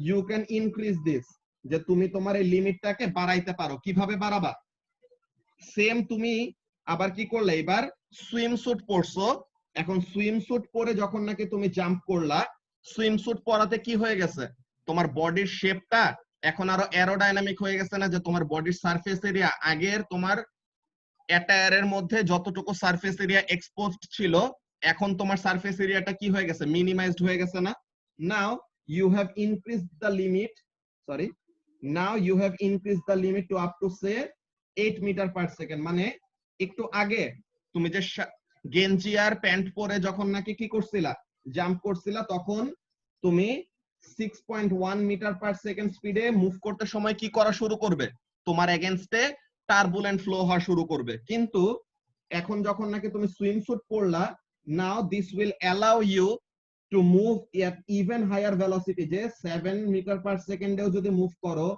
you can increase this, যে তুমি তোমার এই লিমিটটাকে বাড়াইতে পারো। কিভাবে বাড়াবা, সেম তুমি আবার কি করলে, এবার সুইম স্যুট পরছো, এখন সুইম স্যুট পরে যখন নাকি তুমি জাম্প করলা, সুইম স্যুট পরাতে কি হয়ে গেছে, তোমার বডির শেপটা এখন আরো অ্যারোডাইনামিক হয়ে গেছে না, যে তোমার বডির সারফেস এরিয়া আগের তোমার অ্যাটায়ারের মধ্যে যতটুকু সারফেস এরিয়া এক্সপোজড ছিল, এখন তোমার সারফেস এরিয়াটা কি হয়ে গেছে, মিনিমাইজড হয়ে গেছে না। Now you have increased the limit, sorry, now you have increased the limit to up to say 8 metre per second. মানে একটু আগে তুমি যে গেঞ্জি আর প্যান্ট পরে যখন নাকি কি করছিলা, জাম্প করছিলা, তখন তুমি 6.1 মিটার পার সেকেন্ড স্পিডে মুভ করতে সময় কি করা শুরু করবে, তোমার এগেইনস্টে টার্বুলেন্ট ফ্লো হওয়া শুরু করবে। কিন্তু এখন যখন নাকি তুমি সুইম স্যুট পরলা, now this will allow you to move at even higher velocity, যে 7 মিটার পার সেকেন্ডেও যদি মুভ করো,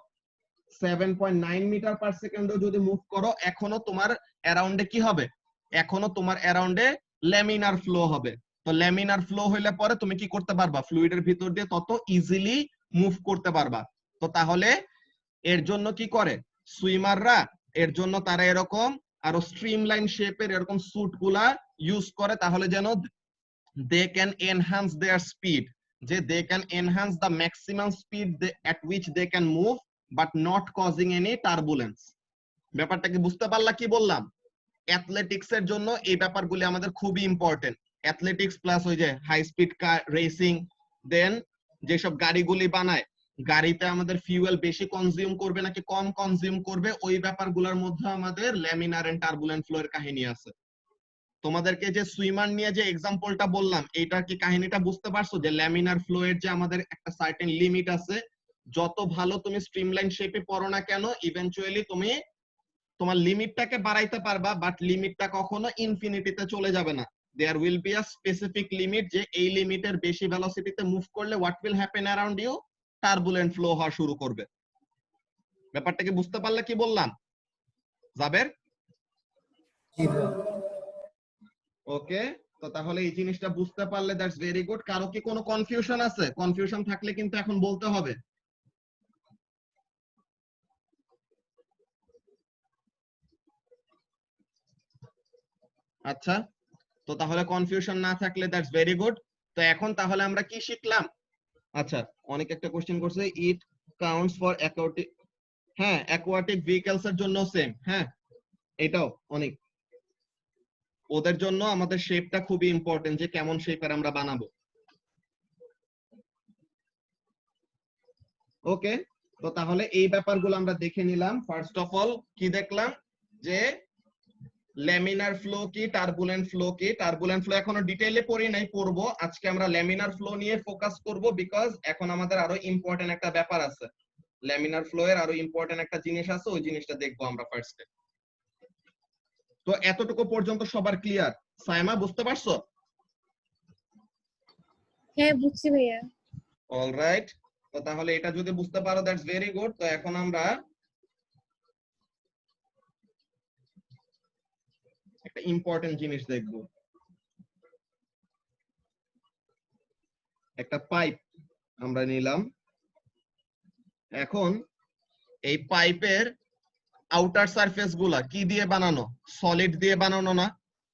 7.9 মিটার পার সেকেন্ডেও যদি মুভ করো, এখনো তোমার অ্যারাউন্ডে কি হবে, এখনো তোমার অ্যারাউন্ডে ল্যামিনার ফ্লো হবে। তো ল্যামিনার ফ্লো হইলে পরে তুমি কি করতে পারবা, ফ্লুইডের ভিতর দিয়ে তত ইজিলি মুভ করতে পারবা। তো তাহলে এর জন্য কি করে সুইমাররা, এর জন্য তারা এরকম আরো স্ট্রিমলাইন শেপের এরকম স্যুট গুলা ইউজ করে, তাহলে যেন they can enhance their speed, যে they can enhance the maximum speed at which they can move but not causing any turbulence. ব্যাপারটা কি বুঝতে পারলা কি বললাম? অ্যাথলেটিক্স এর জন্য এই ব্যাপারগুলি আমাদের খুবই ইম্পর্টেন্ট। অ্যাথলেটিক্স প্লাস ওই যে হাই স্পিড কার রেসিং, দেন যেসব গাড়িগুলি বানায়, গাড়িতে আমাদের ফিউয়েল বেশি কনজিউম করবে নাকি কম কনজিউম করবে, ওই ব্যাপারগুলোর মধ্যে আমাদের ল্যামিনার এন্ড টার্বুলেন্ট ফ্লো এর কাহিনী আছে। তোমাদেরকে যে সুইমার নিয়ে যে এক্সাম্পলটা বললাম, এইটার কি কাহিনীটা বুঝতে পারছো, যে ল্যামিনার ফ্লো এর যে আমাদের একটা সার্টেন লিমিট আছে, যত ভালো তুমি স্ট্রিমলাইন শেপে পড়ো না কেন, ইভেন্চুয়ালি তুমি তোমার লিমিটটাকে বাড়াইতে পারবা, বাট লিমিটটা কখনো ইনফিনিটিতে চলে যাবে না। There will be a specific limit, যে এই লিমিটের বেশি ভেলোসিটিতে মুভ করলে what will happen around you, turbulent flow হওয়া শুরু করবে। ব্যাপারটা কি বুঝতে পারলে কি বললাম জাবের? জি ভাই। ওকে, তো তাহলে এই জিনিসটা বুঝতে পারলে দ্যাটস ভেরি গুড। কারো কি কোনো কনফিউশন আছে? কনফিউশন থাকলে কিন্তু এখন বলতে হবে। আচ্ছা, তো তাহলে কনফিউশন না থাকলে দ্যাটস ভেরি গুড। তো এখন তাহলে আমরা কি শিখলাম? আচ্ছা, অনেক একটা কোশ্চেন করছে, ইট কাউন্টস ফর অ্যাকোয়াটিক, হ্যাঁ অ্যাকোয়াটিক ভেহিকলস এর জন্য সেম, হ্যাঁ এটাও অনেক, ওদের জন্য আমাদের শেপটা খুবই ইম্পর্টেন্ট, যে কেমন শেপের আমরা বানাবো। ওকে, তো তাহলে এই ব্যাপারগুলো আমরা দেখে নিলাম। ফার্স্ট অফ অল কি দেখলাম, যে ল্যামিনার ফ্লো কি, টার্বুলেন্ট ফ্লো কি। টার্বুলেন্ট ফ্লো এখনো ডিটেইলে পড়ি নাই, পড়বো। আজকে আমরা ল্যামিনার ফ্লো নিয়ে ফোকাস করব, বিকজ এখন আমাদের আরো ইম্পর্টেন্ট একটা ব্যাপার আছে। ল্যামিনার ফ্লো এর আরো ইম্পর্টেন্ট একটা জিনিস আছে, ওই জিনিসটা দেখবো আমরা ফার্স্টে। তো এতটুকু পর্যন্ত সবার ক্লিয়ার? সাইমা বুঝতে পারছো? হ্যাঁ বুঝছি ভাইয়া। অলরাইট, তো তাহলে এটা যদি বুঝতে পারো দ্যাটস ভেরি গুড। তো এখন আমরা একটা ইম্পর্টেন্ট জিনিস দেখব। একটা পাইপ আমরা নিলাম। এখন এই পাইপের আউটার সারফেস গুলা কি দিয়ে বানানো? সলিড দিয়ে বানানো না?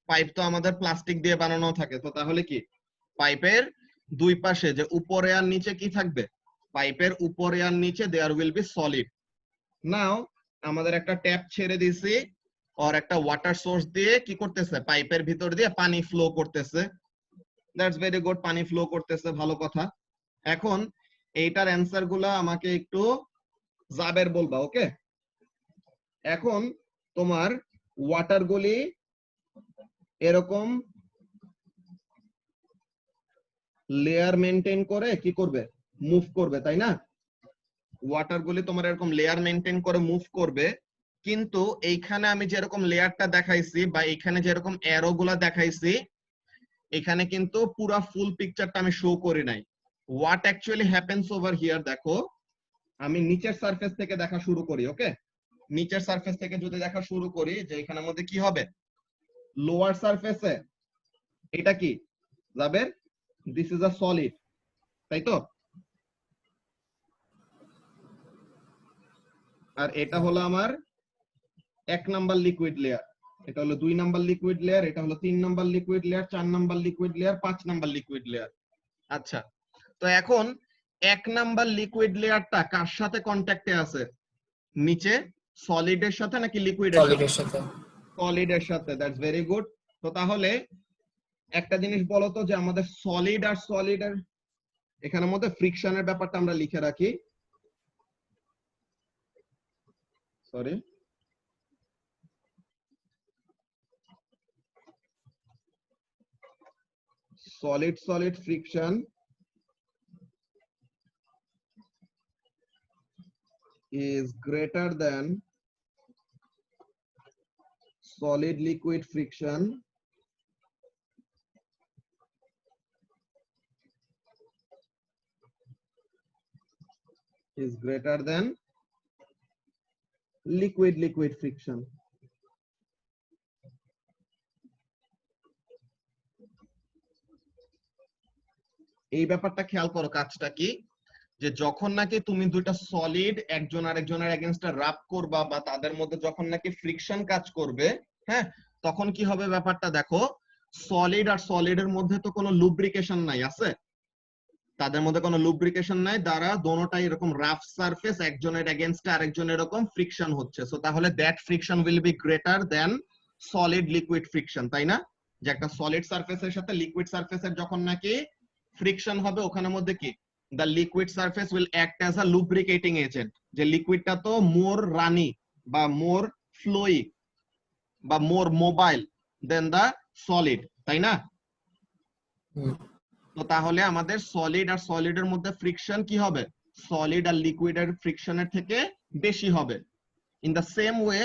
পাইপ তো আমাদের প্লাস্টিক দিয়ে বানানো থাকে। তো তাহলে কি পাইপের দুই পাশে যে উপরে আর নিচে কি থাকবে? পাইপের উপরে আর নিচে দেয়ার উইল বি সলিড। নাও আমাদের একটা ট্যাপ ছেড়ে দিছি, আর একটা ওয়াটার সোর্স দিয়ে কি করতেছে? পাইপের ভিতর দিয়ে পানি ফ্লো করতেছে। দ্যাটস ভেরি গুড, পানি ফ্লো করতেছে, ভালো কথা। এখন এইটার অ্যান্সার গুলা আমাকে একটু জাবের বলবা, ওকে? এখন তোমার ওয়াটার গুলি এরকম লেয়ার মেনটেন করে কি করবে? মুভ করবে, তাই না? ওয়াটার গুলি তোমার এরকম লেয়ার মেনটেন করে মুভ করবে, কিন্তু এইখানে আমি যেরকম লেয়ারটা দেখাইছি বা এইখানে যেরকম অ্যারো গুলা দেখাইছি, এখানে কিন্তু পুরা ফুল পিকচারটা আমি শো করি নাই। What actually happens over here, দেখো আমি নিচের সারফেস থেকে দেখা শুরু করি, ওকে? নিচের সারফেস থেকে যদি দেখা শুরু করি, যে এখানের মধ্যে কি হবে? লোয়ার সারফেসে এটা কি যাবে? দিস ইজ আ সলিড, তাই তো? আর এটা হলো আমার 1 নাম্বার লিকুইড লেয়ার, এটা হলো 2 নাম্বার লিকুইড লেয়ার, এটা হলো 3 number liquid layer, 4 number liquid layer, 5 number liquid layer. আচ্ছা, তো এখন 1 নাম্বার লিকুইড লেয়ারটা কার সাথে কন্টাক্টে আছে? নিচে সলিডের সাথে নাকি লিকুইডের সাথে? সলিডের সাথে। সলিডের সাথে, দ্যাটস ভেরি গুড। তো তাহলে একটা জিনিস বলো তো, যে আমাদের সলিড আর সলিডের এখানের মধ্যে ফ্রিকশনের ব্যাপারটা আমরা লিখে রাখি। Sorry, solid solid friction is greater than solid liquid friction is greater than liquid liquid friction. এই ব্যাপারটা খেয়াল করো, কাজটা কি, যে যখন নাকি তুমি দুইটা সলিড একজন আরেকজনের এগেইনস্টে রাব করবা বা তাদের মধ্যে যখন নাকি ফ্রিকশন কাজ করবে, হ্যাঁ, তখন কি হবে ব্যাপারটা দেখো। সলিড আর সলিডের মধ্যে তো কোনো লুব্রিকেশন নাই, আছে? তাদের মধ্যে কোনো লুব্রিকেশন নাই, দ্বারা দোনোটাই এরকম রাফ সারফেস, একজনের এগেইনস্টে আরেকজনের এরকম ফ্রিকশন হচ্ছে। সো তাহলে that friction will be greater than solid liquid friction, তাই না? যে একটা সলিড সারফেসের সাথে লিকুইড সারফেসের যখন নাকি ফ্রিকশন হবে, ওখানের মধ্যে কি the liquid surface will act as a lubricating agent, যে লিকুইডটা তো মোর রানি বা মোর ফ্লোয়ি বা মোর মোবাইল দেন দা সলিড, তাই না? তো তাহলে আমাদের সলিড আর সলিডের মধ্যে ফ্রিকশন কি হবে? সলিড আর লিকুইডের ফ্রিকশনের থেকে বেশি হবে। ইন দা সেম ওয়ে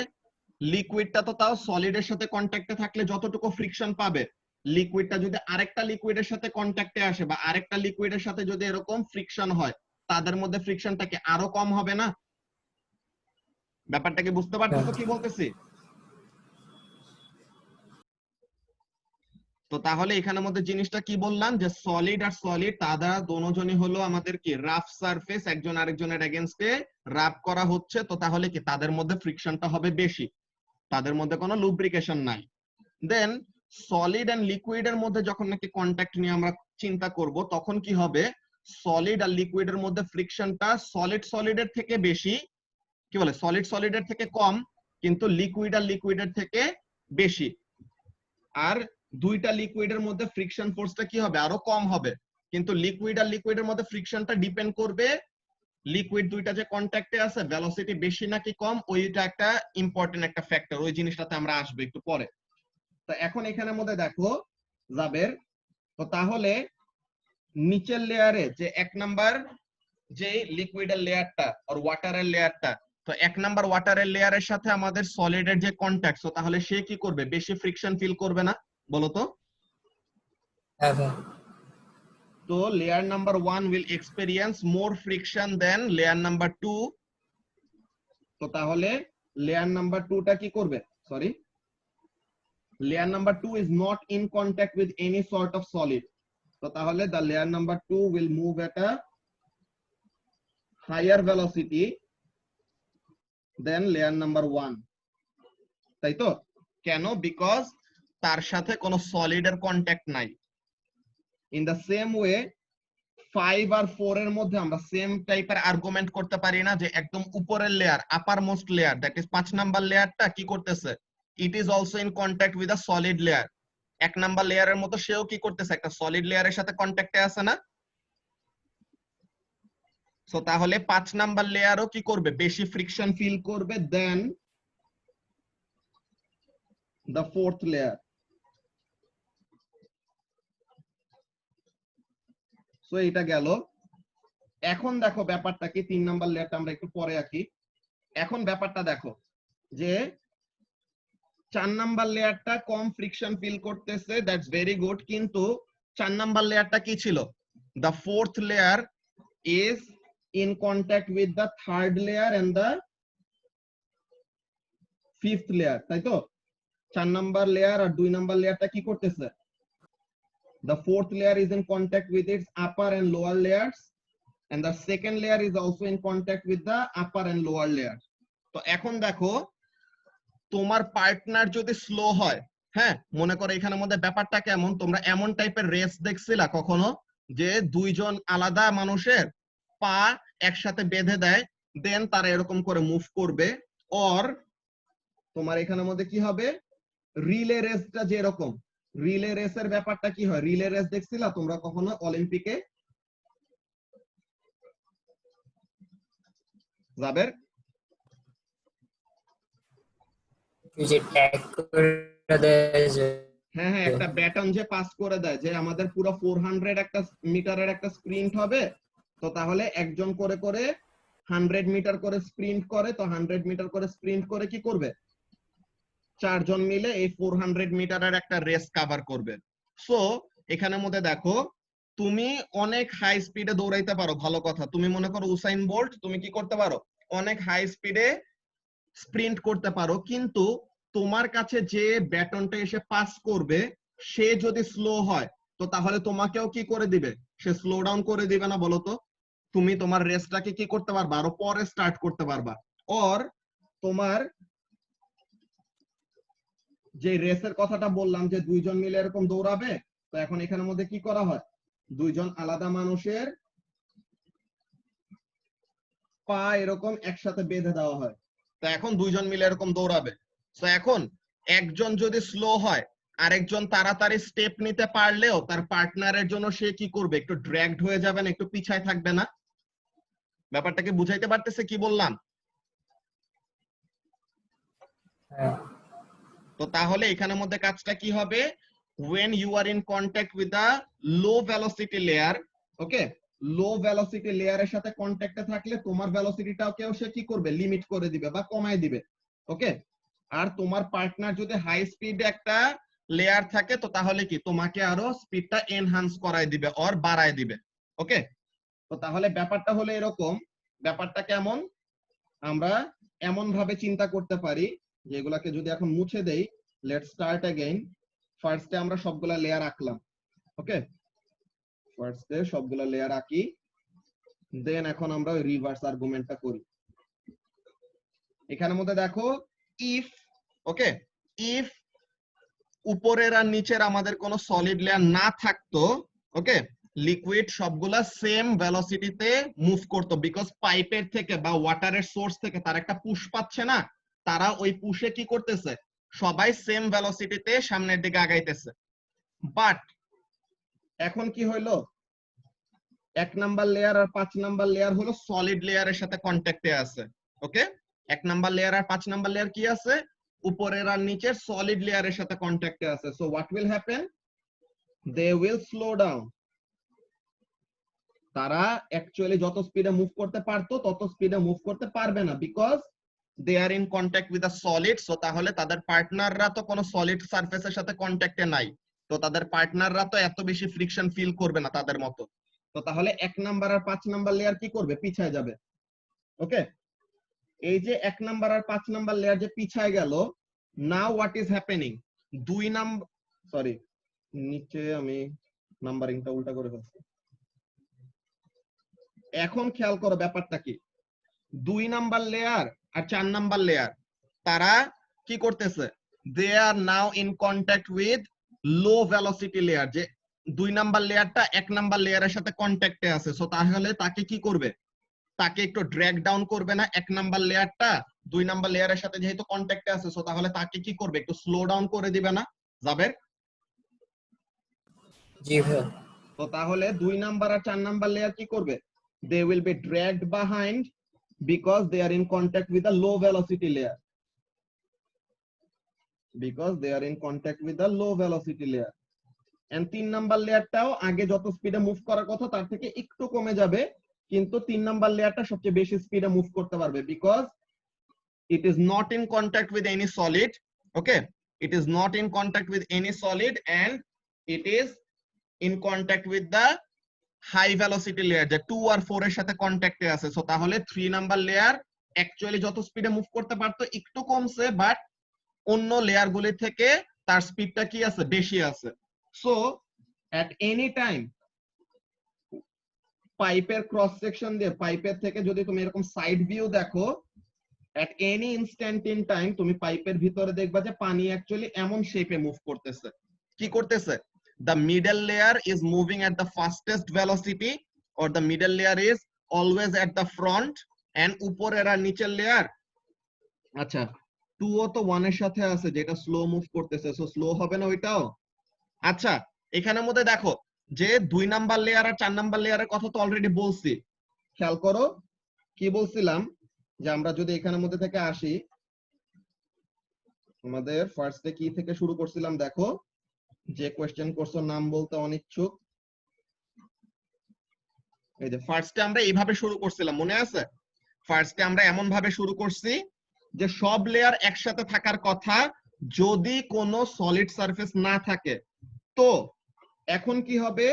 লিকুইডটা তো তাও সলিডের সাথে কন্ট্যাক্টে থাকলে যতটুকু ফ্রিকশন পাবে, লিকুইডটা যদি আরেকটা লিকুইডের সাথে কন্ট্যাক্টে আসে বা আরেকটা লিকুইডের সাথে যদি এরকম ফ্রিকশন হয়, তাদের মধ্যে ফ্রিকশনটা কি আরো কম হবে না? ব্যাপারটা কি বুঝতে পারতেছো কি বলতেছি? তো তাহলে এখানের মধ্যে জিনিসটা কি বললাম, যে সলিড আর সলিড তারা দুজনই হলো আমাদের কি রাফ সারফেস, একজন আরেকজনের এগেইনস্টে রাব করা হচ্ছে। তো তাহলে কি তাদের মধ্যে ফ্রিকশনটা হবে বেশি, তাদের মধ্যে কোনো লুব্রিকেশন নাই। দেন সলিড এন্ড লিকুইডের মধ্যে যখন নাকি কন্টাক্ট নিয়ে আমরা চিন্তা করব, তখন কি হবে? সলিড আর লিকুইডের মধ্যে ফ্রিকশনটা সলিড সলিডের থেকে বেশি, কি বলে, সলিড সলিডের থেকে কম, কিন্তু লিকুইড আর লিকুইডের থেকে বেশি। আর দুইটা লিকুইডের মধ্যে ফ্রিকশন ফোর্সটা কি হবে? আরো কম হবে। কিন্তু লিকুইড আর লিকুইডের মধ্যে ফ্রিকশনটা ডিপেন্ড করবে লিকুইড দুইটা যে কন্ট্যাক্টে আছে ভেলোসিটি বেশি নাকি কম, ওইটা একটা ইম্পর্টেন্ট একটা ফ্যাক্টর, ওই জিনিসটাতে আমরা আসবো একটু পরে। তো এখন এখানের মধ্যে দেখো জাবের, তো তাহলে নিচের লেয়ারে যে এক নাম্বার যে লিকুইডের লেয়ারটা আর ওয়াটারের লেয়ারটা, তো এক নাম্বার ওয়াটারের লেয়ারের সাথে আমাদের সলিডের যে কন্ট্যাক্ট, তো তাহলে সে কি করবে, বেশি ফ্রিকশন ফিল করবে না বলো তো? হ্যাঁ ভাই। তো layer number 1 will experience more friction than layer number 2, তো তাহলে লেয়ার নাম্বার 2টা কি করবে, sorry, layer number 2 is not in contact with any sort of solid, তো তাহলে the layer number 2 will move at a higher velocity than layer number 1, তাই তো? কেন? বিকজ তার সাথে কোনো সলিডের কন্ট্যাক্ট নাই। ইন দ্য সেম ওয়ে 5 আর 4 এর মধ্যে আমরা সেম টাইপের আর্গুমেন্ট করতে পারি না যে একদম উপরের layer, upper most layer, that is 5 number লেয়ারটা কি করতেছে, it is also in contact with a solid layer. 1 number লেয়ারের মতো সেও কি করতেছে, একটা সলিড লেয়ারের সাথে কন্ট্যাক্টে আছে না? সো তাহলে 5 নাম্বার লেয়ারও কি করবে, বেশি ফ্রিকশন ফিল করবে দেন the fourth layer। সো এটা গেল। এখন দেখো ব্যাপারটা কি, 3 নাম্বার লেয়ারটা আমরা একটু পরে আঁকি। এখন ব্যাপারটা দেখো যে 4 নাম্বার লেয়ারটা কম ফ্রিকশন ফিল করতেছে, দ্যাটস ভেরি গুড, কিন্তু 4 নাম্বার লেয়ারটা কি ছিল, the fourth layer is in contact with the third layer and the fifth layer, তাই তো? 4 নাম্বার লেয়ার আর 2 নাম্বার লেয়ারটা কি করতেছে, the fourth layer is in contact with its upper and lower layers and the second layer is also in contact with the upper and lower layers। তো এখন দেখো তোমার partner যদি স্লো হয়, হ্যাঁ, মনে করো এখানের মধ্যে ব্যাপারটা কেমন, তোমরা এমন টাইপের রেস দেখছিলা কখনো যে দুইজন আলাদা মানুষের পা একসাথে বেঁধে দেয়, দেন তারা এরকম করে মুভ করবে, অর তোমার এখানের মধ্যে কি হবে, রিলে রেসটা যেরকম, রিলে রেসের ব্যাপারটা কি হয়, রিলে রেস দেখছিলা তোমরা কখনো অলিম্পিকে? জাবের, যে ট্যাগ করে দেয় যে, হ্যাঁ হ্যাঁ, একটা ব্যাটন যে পাস করে দেয়, যে আমাদের পুরো 400 একটা মিটারের একটা স্প্রিন্ট হবে, তো তাহলে একজন করে করে 100 মিটার করে স্প্রিন্ট করে, তো 100 মিটার করে স্প্রিন্ট করে কি করবে, 4 জন মিলে এই 400 মিটারের একটা রেস কভার করবে। সো এখানের মধ্যে দেখো তুমি অনেক হাই স্পিডে দৌড়াইতে পারো, ভালো কথা, তুমি মনে করো উসাইন বোল্ট, তুমি কি করতে পারো, অনেক হাই স্পিডে স্প্রিন্ট করতে পারো, কিন্তু তোমার কাছে যে ব্যাটনটা এসে পাস করবে সে যদি স্লো হয়, তো তাহলে তোমাকেও কি করে দিবে, সে স্লো ডাউন করে দিবে না বলো তো? তুমি তোমার রেসটাকে কি করতে পারবা, আরো পরে স্টার্ট করতে পারবা। অর তোমার যে রেসের কথাটা বললাম যে দুইজন মিলে এরকম দৌড়াবে, তো এখন এখানের মধ্যে কি করা হয়, দুইজন আলাদা মানুষের পা এরকম একসাথে বেঁধে দেওয়া হয়, তো এখন দুইজন মিলে এরকম দৌড়াবে। তো এখন একজন যদি স্লো হয়, আরেকজন তাড়াতাড়ি স্টেপ নিতে পারলেও তার পার্টনারের জন্য সে কি করবে, একটু ড্র্যাগড হয়ে যাবে না, একটু পিছায় থাকবে না? ব্যাপারটাকে বুঝাইতে পারতেছে কি বললাম? হ্যাঁ তো তাহলে এখানের মধ্যে কাজটা কি হবে, when you are in contact with the low velocity layer, okay, low velocity লেয়ারের সাথে কন্ট্যাক্টে থাকলে তোমার ভেলোসিটিটাও কেউ সে কি করবে, লিমিট করে দিবে বা কমায় দিবে, ওকে। আর তোমার পার্টনার যদি হাই স্পিডে একটা লেয়ার থাকে, তো তাহলে কি তোমাকে আরো স্পিডটা এনহান্স করায় দিবে অর বাড়ায় দিবে, ওকে। তো তাহলে ব্যাপারটা হলো এরকম, ব্যাপারটা কেমন, আমরা এমন ভাবে চিন্তা করতে পারি যে এগুলাকে যদি এখন মুছে দেই, লেটস স্টার্ট अगेन। ফার্স্টে আমরা সবগুলা লেয়ার আঁকলাম, ওকে, ফার্স্টে সবগুলা লেয়ার আঁকি, দেন এখন আমরা রিভার্স আর্গুমেন্টটা করি। এখানের মধ্যে দেখো ইফ, ওকে, ইফ উপরের আর নিচের আমাদের কোনো সলিড লেয়ার না থাকতো, ওকে, লিকুইড সবগুলা সেম ভেলোসিটিতে মুভ করতো, বিকজ পাইপের থেকে বা ওয়াটারের সোর্স থেকে তার একটা পুশ পাচ্ছে না, তারা ওই পুশে কি করতেছে, সবাই সেম ভেলোসিটিতে সামনের দিকে আগাইতেছে। বাট এখন কি হইলো, 1 নাম্বার লেয়ার আর 5 নাম্বার লেয়ার হলো সলিড লেয়ারের সাথে কন্ট্যাক্টে আছে, ওকে। 1 নাম্বার লেয়ার আর 5 নাম্বার লেয়ার কি আছে, উপরের আর নিচের সলিড লেয়ারের সাথে কন্ট্যাক্টে আছে, so what will happen, they will slow down. তারা অ্যাকচুয়ালি যত স্পিডে মুভ করতে পারতো তত স্পিডে মুভ করতে পারবে না, because they are in contact with a solid. So তাহলে তাদের পার্টনাররা তো কোনো সলিড সারফেসের সাথে কন্ট্যাক্টে নাই, তো তাদের পার্টনাররা তো এত বেশি ফ্রিকশন ফিল করবে না তাদের মতো। তো তাহলে 1 নাম্বার আর 5 নাম্বার লেয়ার কি করবে, পিছায় যাবে। ওকে, এই যে 1 নাম্বার আর 5 নাম্বার লেয়ার যে পিছায় গেল, now what is happening, 2 number, sorry নিচে আমি নাম্বারিংটা উল্টা করে ফেলছি। এখন খেয়াল করো ব্যাপারটা কি, 2 নাম্বার লেয়ার আর 4 নাম্বার লেয়ার তারা কি করতেছে, they are now in contact with low velocity layer. যে 2 নাম্বার লেয়ারটা 1 নাম্বার লেয়ারের সাথে কন্ট্যাক্টে আছে, সো তাহলে তাকে কি করবে, তাকে একটু ড্র্যাগ ডাউন করবে না 1 নাম্বার লেয়ারটা 2 নাম্বার লেয়ারের সাথে যেহেতু কন্ট্যাক্টে আছে, সো তাহলে তাকে কি করবে, একটু স্লো ডাউন করে দিবে না জাবের? জি ভাইয়া। তো তাহলে 2 নাম্বার আর 4 নাম্বার লেয়ার কি করবে, they will be dragged behind because they are in contact with a low velocity layer, because they are in contact with a low velocity layer. and 3 number লেয়ারটাও আগে যত স্পিডে মুভ করার কথা তার থেকে একটু কমে যাবে, কিন্তু 3 নাম্বার লেয়ারটা সবচেয়ে বেশি স্পিডে মুভ করতে পারবে, because it is not in contact with any solid. Okay, it is not in contact with any solid and it is in contact with the high velocity layer, যে 2 আর 4 এর সাথে কন্ট্যাক্টে আছে। সো তাহলে 3 নাম্বার লেয়ার অ্যাকচুয়ালি যত স্পিডে move করতে পারতো একটু কমছে, বাট অন্য লেয়ার গুলি থেকে তার স্পিডটা কি আছে, বেশি আছে। সো এট এনি টাইম পাইপের ক্রস সেকশন দিয়ে, পাইপের থেকে যদি তুমি এরকম সাইড ভিউ দেখো, at any instant in time তুমি পাইপের ভিতরে দেখবা যে পানি অ্যাকচুয়ালি এমন শেপে মুভ করতেছে। কি করতেছে, the middle layer is moving at the fastest velocity or the middle layer is always at the front and উপরের আর নিচের লেয়ার, আচ্ছা 2 ও তো 1 এর সাথে আছে যেটা স্লো মুভ করতেছে, সো স্লো হবে না ওইটাও। আচ্ছা এখানের মধ্যে দেখো যে 2 নাম্বার লেয়ার আর 4 নাম্বার লেয়ারের কথা তো অলরেডি বলছি, খেয়াল করো কি বলছিলাম, যে আমরা যদি এখানের মধ্যে থেকে আসি, আমাদের ফার্স্টে কি থেকে শুরু করছিলাম দেখো, যে কোয়েশ্চেন করছো নাম বলতে অনিচ্ছুক, এই যে ফার্স্টে আমরা এইভাবে শুরু করছিলাম, মনে আছে? ফার্স্টে আমরা এমন ভাবে শুরু করছি যে সব লেয়ার একসাথে থাকার কথা যদি কোনো সলিড সারফেস না থাকে। তো এখন কি হবে,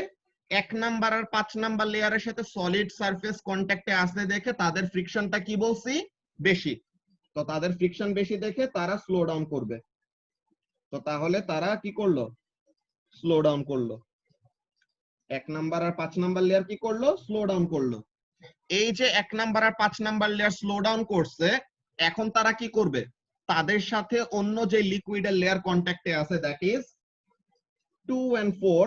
1 নাম্বার আর 5 নাম্বার লেয়ারের সাথে সলিড সারফেস কন্ট্যাক্টে আছে দেখে তাদের ফ্রিকশনটা কি বলছি, বেশি। তো তাদের ফ্রিকশন বেশি দেখে তারা স্লো ডাউন করবে। তো তাহলে তারা কি করলো, স্লো ডাউন করলো। 1 নাম্বার আর 5 নাম্বার লেয়ার কি করলো, স্লো ডাউন করলো। এই যে 1 নাম্বার আর 5 নাম্বার লেয়ার স্লো ডাউন করছে, এখন তারা কি করবে, তাদের সাথে অন্য যে লিকুইডের লেয়ার কন্ট্যাক্টে আছে, দ্যাট ইজ 2 and 4,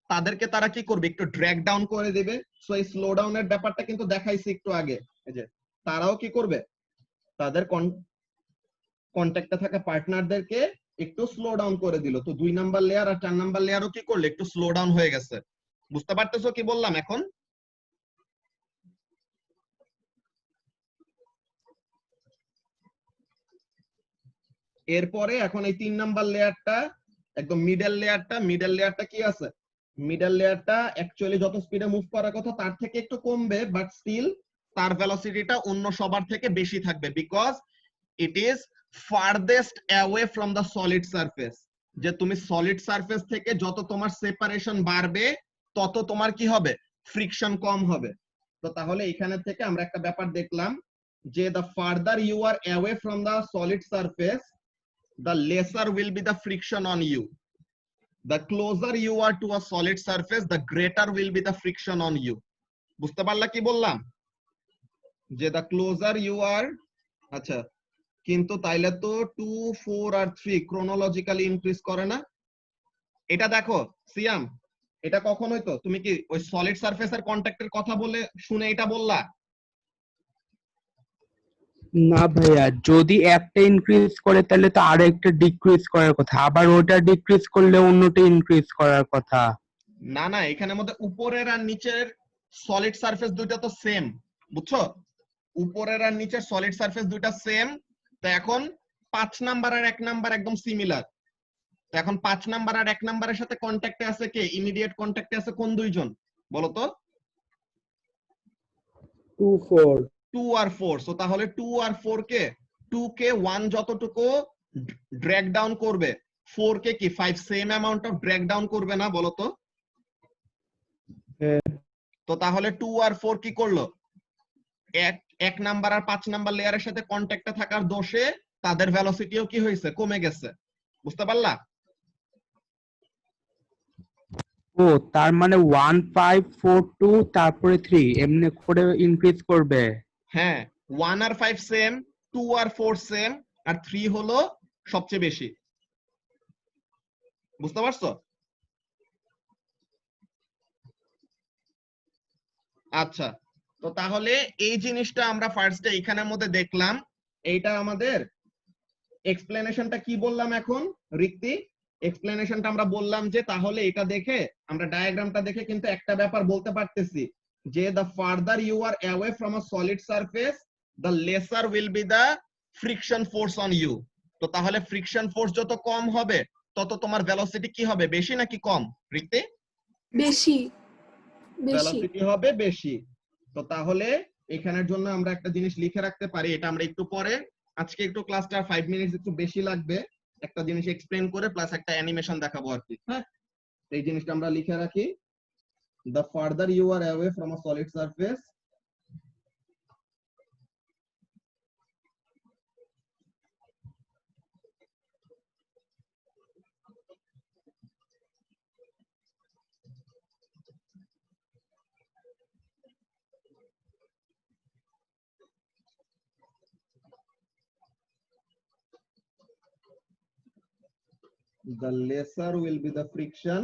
তাদেরকে তারা কি করবে, একটু ড্র্যাগ ডাউন করে দিবে। সো এই স্লো ডাউনের ব্যাপারটা কিন্তু দেখাইছি একটু আগে, এই যে তারাও কি করবে, তাদের কন্ট্যাক্টে থাকা পার্টনারদেরকে একটু স্লো ডাউন করে দিল। তো 2 নাম্বার লেয়ার আর 4 নাম্বার লেয়ারও কি করলো, একটু স্লো ডাউন হয়ে গেছে। বুঝতে পারতেছো কি বললাম এখন? এরপরে এখন এই 3 নাম্বার লেয়ারটা একদম মিডল লেয়ারটা কি আছে, মিডল লেয়ারটা অ্যাকচুয়ালি যত স্পিডে মুভ করার কথা তার থেকে একটু কমবে, বাট স্টিল তার ভেলোসিটিটা অন্য সবার থেকে বেশি থাকবে, because it is farthest away from the solid surface. যে তুমি সলিড সারফেস থেকে যত তোমার সেপারেশন বাড়বে তত তোমার কি হবে, ফ্রিকশন কম হবে। তো তাহলে এখানে থেকে আমরা একটা ব্যাপার দেখলাম যে the farther you are away from the solid surface, the lesser will be the friction on you. The closer you are to a solid surface, the greater will be the friction on you. বুঝতে পারলা কি বললাম, যে the closer you are, আচ্ছা কিন্তু তাইলে তো 2, 4 আর 3 chronologically increase করে না। এটা দেখো সিয়াম, এটা কখন হইতো, তুমি কি ওই সলিড সারফেসের কন্ট্যাক্টের কথা বলে শুনে এটা বললা? না ভাইয়া, যদি একটা ইনক্রিজ করে তাহলে তো আরো একটা ডিক্রিজ করার কথা, আবার ওটা ডিক্রিজ করলে অন্যটা ইনক্রিজ করার কথা। না না, এখানের মধ্যে উপরের আর নিচের সলিড সারফেস দুইটা তো সেম, বুঝছো? উপরের আর নিচের সলিড সারফেস দুইটা সেম। তো এখন 5 নাম্বার আর 1 নাম্বার একদম সিমিলার। তো এখন 5 নাম্বার আর 1 নাম্বারের সাথে কন্টাক্টে আছে কে? ইমিডিয়েট কন্টাক্টে আছে কোন দুইজন বলো তো? 2 4 2 আর 4। সো তাহলে 2 আর 4 কে 2 কে 1 যতটুকু ড্র্যাগ ডাউন করবে, 4 কে কি 5 same amount of drag down করবে না বলো তো? তো তাহলে 2 আর 4 কি করলো? এক নাম্বার আর 5 নাম্বার লেয়ারের সাথে কন্টাক্টে থাকার দোষে তাদের ভেলোসিটিও কি হয়েছে? কমে গেছে। বুঝতে পারলা? ও তার মানে 1 5 4 2 তারপরে 3 এমনি করে ইনক্রিজ করবে। হ্যাঁ, 1 আর 5 সেম, 2 আর 4 সেম, আর 3 হলো সবচেয়ে বেশি। বুঝতে পারছো? আচ্ছা, তো তাহলে এই জিনিসটা আমরা ফার্স্টে এখানের মধ্যে দেখলাম। এইটা আমাদের এক্সপ্লেনেশনটা কি বললাম এখন রিক্তি? এক্সপ্লেনেশনটা আমরা বললাম যে তাহলে এটা দেখে আমরা ডায়াগ্রামটা দেখে কিন্তু একটা ব্যাপার বলতে পারতেছি যে the farther you are away from a solid surface the lesser will be the friction force on you। তো তাহলে ফ্রিকশন ফোর্স যত কম হবে তত তোমার ভেলোসিটি কি হবে? বেশি নাকি কম রিক্তি? বেশি বেশি ভেলোসিটি হবে বেশি। তো তাহলে এখানের জন্য আমরা একটা জিনিস লিখে রাখতে পারি, এটা আমরা একটু পরে, আজকে একটু ক্লাসটা 5 মিনিট একটু বেশি লাগবে, একটা জিনিস এক্সপ্লেন করে প্লাস একটা অ্যানিমেশন দেখাবো আর কি। হ্যাঁ, এই জিনিসটা আমরা লিখে রাখি, the farther you are away from a solid surface the lesser will be the friction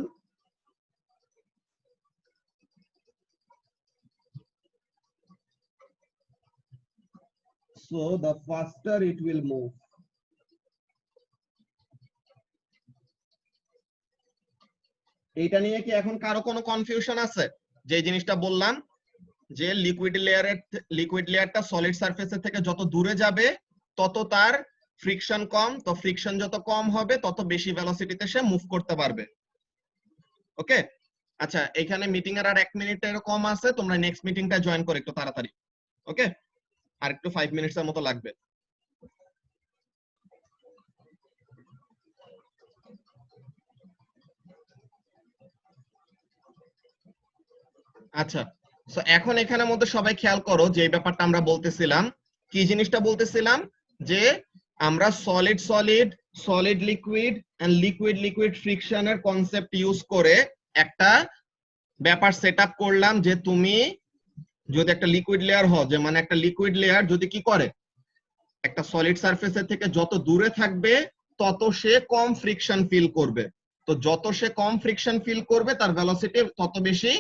so the faster it will move। এইটা নিয়ে কি এখন কারো কোনো কনফিউশন আছে? যে জিনিসটা বললাম যে লিকুইড লেয়ারটা সলিড সারফেসের থেকে যত দূরে যাবে তত তার ফ্রিকশন কম, তো ফ্রিকশন যত কম হবে তত বেশি ভেলোসিটিতে সে মুভ করতে পারবে। ওকে, আচ্ছা এখানে মিটিং এর আর 1 মিনিটের কম আছে, তোমরা নেক্সট মিটিংটা জয়েন করো একটু তাড়াতাড়ি। ওকে, আর একটু 5 মিনিটসের মতো লাগবে। আচ্ছা, সো এখন এখানের মধ্যে সবাই খেয়াল করো যে এই ব্যাপারটা আমরা বলতেছিলাম, কি জিনিসটা বলতেছিলাম যে আমরা solid solid, solid liquid and liquid liquid ফ্রিকশনের কনসেপ্ট ইউজ করে একটা ব্যাপার সেটআপ করলাম যে তুমি যদি একটা লিকুইড লেয়ার হও, যে মানে একটা লিকুইড লেয়ার যদি কি করে একটা সলিড সারফেসের থেকে যত দূরে থাকবে তত সে কম ফ্রিকশন ফিল করবে। তো যত সে কম ফ্রিকশন ফিল করবে তার ভেলোসিটি তত বেশি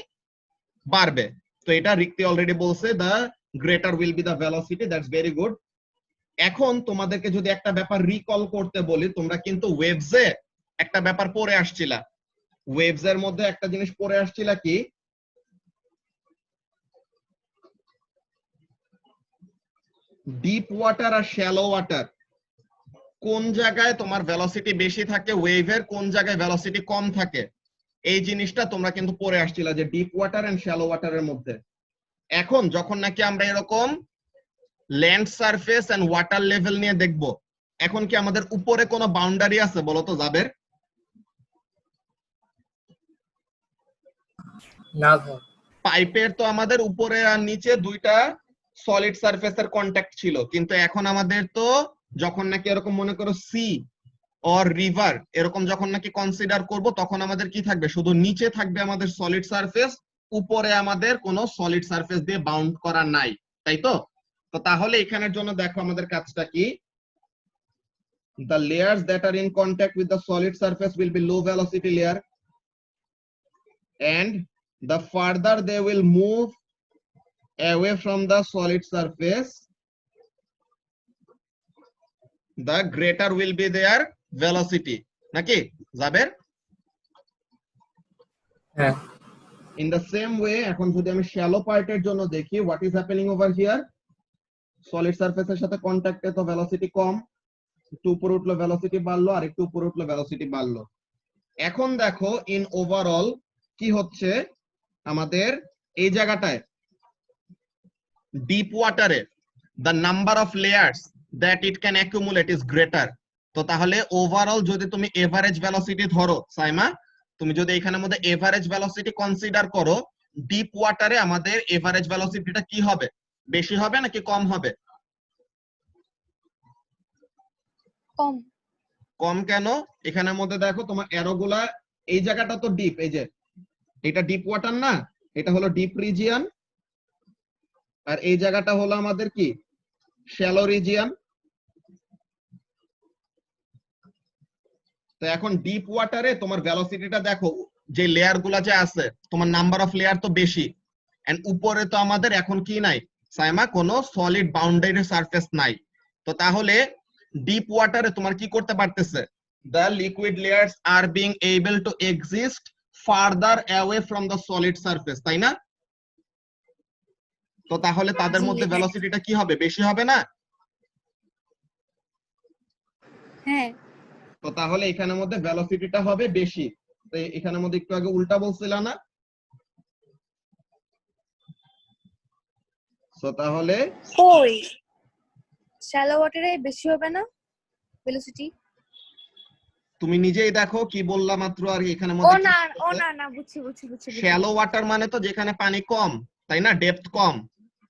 বাড়বে। তো এটা রিক্তি অলরেডি বলছে, the greater will be the velocity. That's very good. এখন তোমাদেরকে যদি একটা ব্যাপার রিকল করতে বলি, তোমরা কিন্তু ওয়েভসে একটা ব্যাপার পড়ে আসছিলা। ওয়েভস এর মধ্যে একটা জিনিস পড়ে আসছিলা কি, ডিপ ওয়াটার আর শ্যালো ওয়াটার কোন জায়গায় তোমার ভেলোসিটি বেশি থাকে, ওয়েভের কোন জায়গায় ভেলোসিটি কম থাকে, এই জিনিসটা তোমরা কিন্তু পড়ে আসছিলা যে ডিপ ওয়াটার এন্ড শ্যালো ওয়াটারের মধ্যে। এখন যখন নাকি আমরা এরকম land surface and water level নিয়ে দেখব, এখন কি আমাদের উপরে কোনো বাউন্ডারি আছে বলো তো জাবের? না ভাই। পাইপের তো আমাদের উপরে আর নিচে দুইটা সলিড সারফেসের কন্টাক্ট ছিল, কিন্তু এখন আমাদের তো যখন নাকি এরকম মনে করো সি অর রিভার এরকম যখন নাকি কনসিডার করব, তখন আমাদের কি থাকবে? শুধু নিচে থাকবে আমাদের সলিড সারফেস, উপরে আমাদের কোনো সলিড সারফেস দিয়ে বাউন্ড করা নাই, তাই তো? তো তাহলে এখানের জন্য দেখো আমাদের কাজটা কি, the layers that are in contact with the solid surface will be low velocity layer and the further they will move away from the solid surface the greater will be their velocity, নাকি জাবের? হ্যাঁ, in the same way এখন যদি আমি shallow পার্টের জন্য দেখি, what is happening over here, solid সারফেসের সাথে কন্টাক্টে তো ভেলোসিটি কম, একটু উপরে উঠলো ভেলোসিটি বাড়লো, আর একটু উপরে উঠলো ভেলোসিটি বাড়লো। এখন দেখো ইন ওভারঅল কি হচ্ছে আমাদের এই জায়গাটায় deep ওয়াটারে the number of layers that it can accumulate is greater। তো তাহলে ওভারঅল যদি তুমি এভারেজ ভেলোসিটি ধরো সাইমা, তুমি যদি এখানের মধ্যে এভারেজ ভেলোসিটি কনসিডার করো, ডিপ ওয়াটারে আমাদের এভারেজ ভেলোসিটিটা কি হবে, বেশি হবে নাকি কম হবে? কম। কম কেন? এখানের মধ্যে দেখো তোমার অ্যারোগুলা, এই জায়গাটা তো ডিপ, এই যে এটা ডিপ ওয়াটার না, এটা হলো ডিপ রিজিয়ন, আর এই জায়গাটা হলো আমাদের কি শ্যালো রিজিয়ন। তো এখন ডিপ ওয়াটারে তোমার ভেলোসিটিটা দেখো, যে লেয়ার গুলা যে আছে তোমার নাম্বার অফ লেয়ার তো বেশি, এন্ড উপরে তো আমাদের এখন কি নাই সাইমা, কোনো সলিড বাউন্ডারি সারফেস নাই। তো তাহলে ডিপ ওয়াটারে তোমার কি করতে পারতেছে, the liquid layers are being able to exist farther away from the solid surface, তাই না? তো তাহলে তাদের মধ্যে ভেলোসিটিটা কি হবে, বেশি হবে না? হ্যাঁ। তো তাহলে এখানের মধ্যে ভেলোসিটিটা হবে বেশি। তো এখানের মধ্যে একটু আগে উল্টা বলছিলাম না? তো তাহলে কই শ্যালো ওয়াটারে বেশি হবে না ভেলোসিটি? তুমি নিজেই দেখো কি বললাম মাত্র, আর এখানের ও মধ্যে না ও না না, বুঝছি বুঝছি বুঝছি। শ্যালো ওয়াটার মানে তো যেখানে পানি কম, তাই না, ডেপথ কম।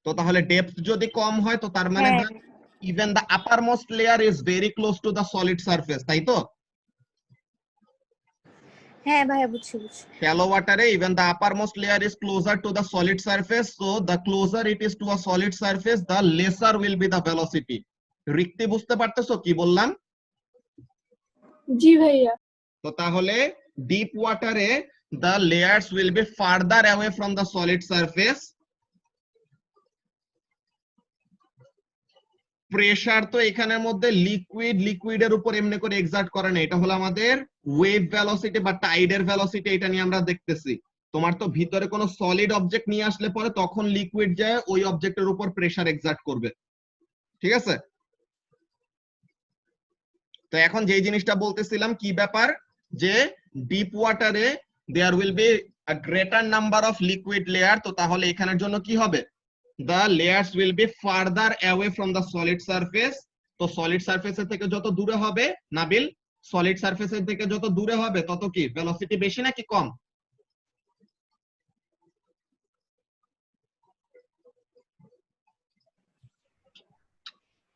তো তাহলে ডেপথ যদি কম হয় তো তার মানে হ্যাঁ even the uppermost layer is very close to the solid surface, তাই তো? হ্যাঁ ভাইয়া, বুঝছি বুঝছি। Shallow water even the uppermost layer is closer to the solid surface, so the closer it is to a solid surface the lesser will be the velocity। রিক্তি বুঝতে পারতেছো কি বললাম? জি ভাইয়া। তো তাহলে deep ওয়াটারে the layers will be farther away from the solid surface। Pressure তো এখানের মধ্যে লিকুইডের উপর এমনি করে এক্সার্ট করে না, এটা হলো আমাদের ওয়েভ ভেলোসিটি বা টাইডের ভেলোসিটি, এটা নিয়ে আমরা দেখতেছি। তোমার তো ভিতরে কোনো সলিড অবজেক্ট নিয়ে আসলে পরে তখন লিকুইড যায় ওই অবজেক্টের উপর প্রেসার এক্সার্ট করবে, ঠিক আছে? তো এখন যে জিনিসটা বলতেছিলাম কি ব্যাপার, যে ডিপ ওয়াটারে there will be a greater number of liquid layer. তো তাহলে এখানের জন্য কি হবে, the layers will be farther away from the solid surface। তো সলিড সারফেসের থেকে যত দূরে হবে নাবিল, সলিড সারফেসের থেকে যত দূরে হবে তত কি ভেলোসিটি বেশি নাকি কম?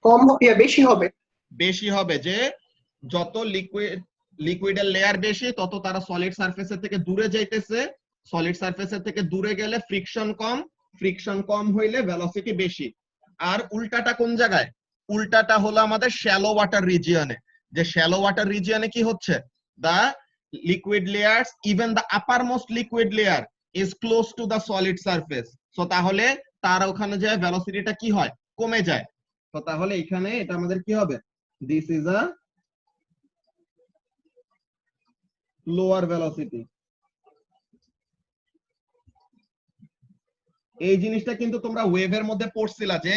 কম হবে, বেশি হবে। বেশি হবে, যে যত লিকুইডের লেয়ার বেশি তত তারা সলিড সারফেসের থেকে দূরে যাইতেছে, সলিড সারফেসের থেকে দূরে গেলে ফ্রিকশন কম, ফ্রিকশন কম হইলে ভেলোসিটি বেশি। আর উল্টাটা কোন জায়গায়, উল্টাটা হলো আমাদের শ্যালো ওয়াটার রিজিয়নে। যে শ্যালো ওয়াটার রিজিয়নে কি হচ্ছে, the liquid layers even the uppermost liquid layer is close to the solid surface. So তাহলে তার ওখানে যে ভেলোসিটিটা কি হয়, কমে যায়। তো তাহলে এখানে এটা আমাদের কি হবে, this is a lower velocity. এই জিনিসটা কিন্তু তোমরা ওয়েভের মধ্যে পড়ছিলা, যে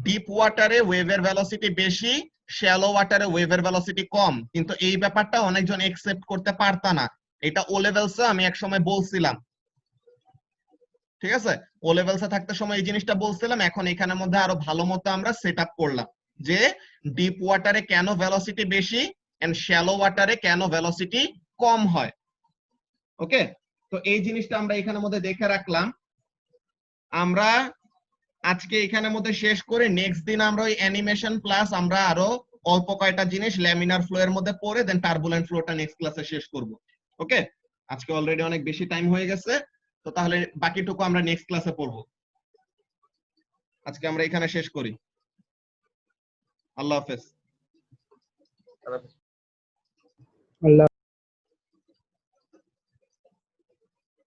ডিপ ওয়াটারে ওয়েভের ভেলোসিটি বেশি, শ্যালো ওয়াটারে ওয়েভের ভেলোসিটি কম, কিন্তু এই ব্যাপারটা অনেকজন একসেপ্ট করতে পারতা না। এটা ও লেভেলসে আমি এক সময় বলছিলাম, ঠিক আছে? ও লেভেলসে থাকতে সময় এই জিনিসটা বলছিলাম, এখন এখানের মধ্যে আরো ভালো মতো আমরা সেট আপ করলাম যে ডিপ ওয়াটারে কেন ভেলোসিটি বেশি এন্ড শ্যালো ওয়াটারে কেন ভেলোসিটি কম হয়। ওকে, তো এই জিনিসটা আমরা এখানের মধ্যে দেখে রাখলাম। আমরা আজকে এখানের মধ্যে শেষ করে নেক্সট দিন আমরা ওই অ্যানিমেশন প্লাস আমরা আরো অল্প কয়টা জিনিস ল্যামিনার ফ্লো এর মধ্যে পড়ে দেন টার্বুলেন্ট ফ্লোটা নেক্সট ক্লাসে শেষ করব। ওকে, আজকে অলরেডি অনেক বেশি টাইম হয়ে গেছে, তো তাহলে বাকিটুকু আমরা নেক্সট ক্লাসে পড়বো। আজকে আমরা এখানে শেষ করি। আল্লাহ হাফেজ। আল্লাহ